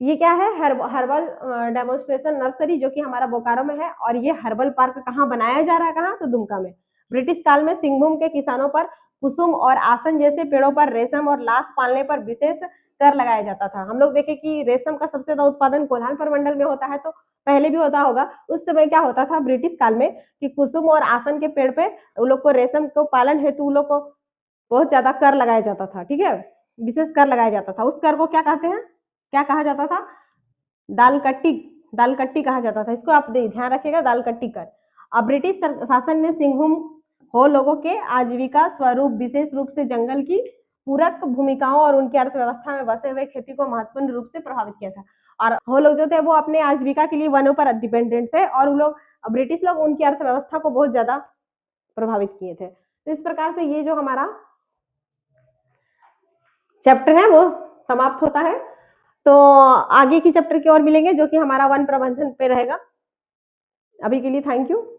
ये क्या है, हर्बल डेमोन्स्ट्रेशन नर्सरी, जो कि हमारा बोकारो में है, और ये हर्बल पार्क कहाँ बनाया जा रहा है, कहाँ, तो दुमका में। ब्रिटिश काल में सिंहभूम के किसानों पर कुसुम और आसन जैसे पेड़ों पर रेशम और लाख पालने पर विशेष कर लगाया जाता था। हम लोग देखे कि रेशम का सबसे ज्यादा उत्पादन कोल्हान प्रमंडल में होता है, तो पहले भी होता होगा। उस समय क्या होता था ब्रिटिश काल में, कि कुसुम और आसन के पेड़ पे उन लोग को रेशम को पालन हेतु उन लोग को बहुत ज्यादा कर लगाया जाता था। ठीक है, विशेष कर लगाया जाता था। उस कर को क्या कहते हैं, क्या कहा जाता था, दालकट्टी, दालकट्टी कहा जाता था। इसको आप ध्यान रखिएगा, दालकट्टी कर। अब ब्रिटिश शासन ने सिंहभूम हो लोगों के आजीविका स्वरूप विशेष रूप से जंगल की पूरक भूमिकाओं और उनकी अर्थव्यवस्था में बसे हुए खेती को महत्वपूर्ण रूप से प्रभावित किया था। और हो लोग जो थे वो अपने आजीविका के लिए वनों पर डिपेंडेंट थे, और वो लोग, ब्रिटिश लोग, उनकी अर्थव्यवस्था को बहुत ज्यादा प्रभावित किए थे। तो इस प्रकार से ये जो हमारा चैप्टर है वो समाप्त होता है। तो आगे की चैप्टर की ओर मिलेंगे जो कि हमारा वन प्रबंधन पे रहेगा। अभी के लिए थैंक यू।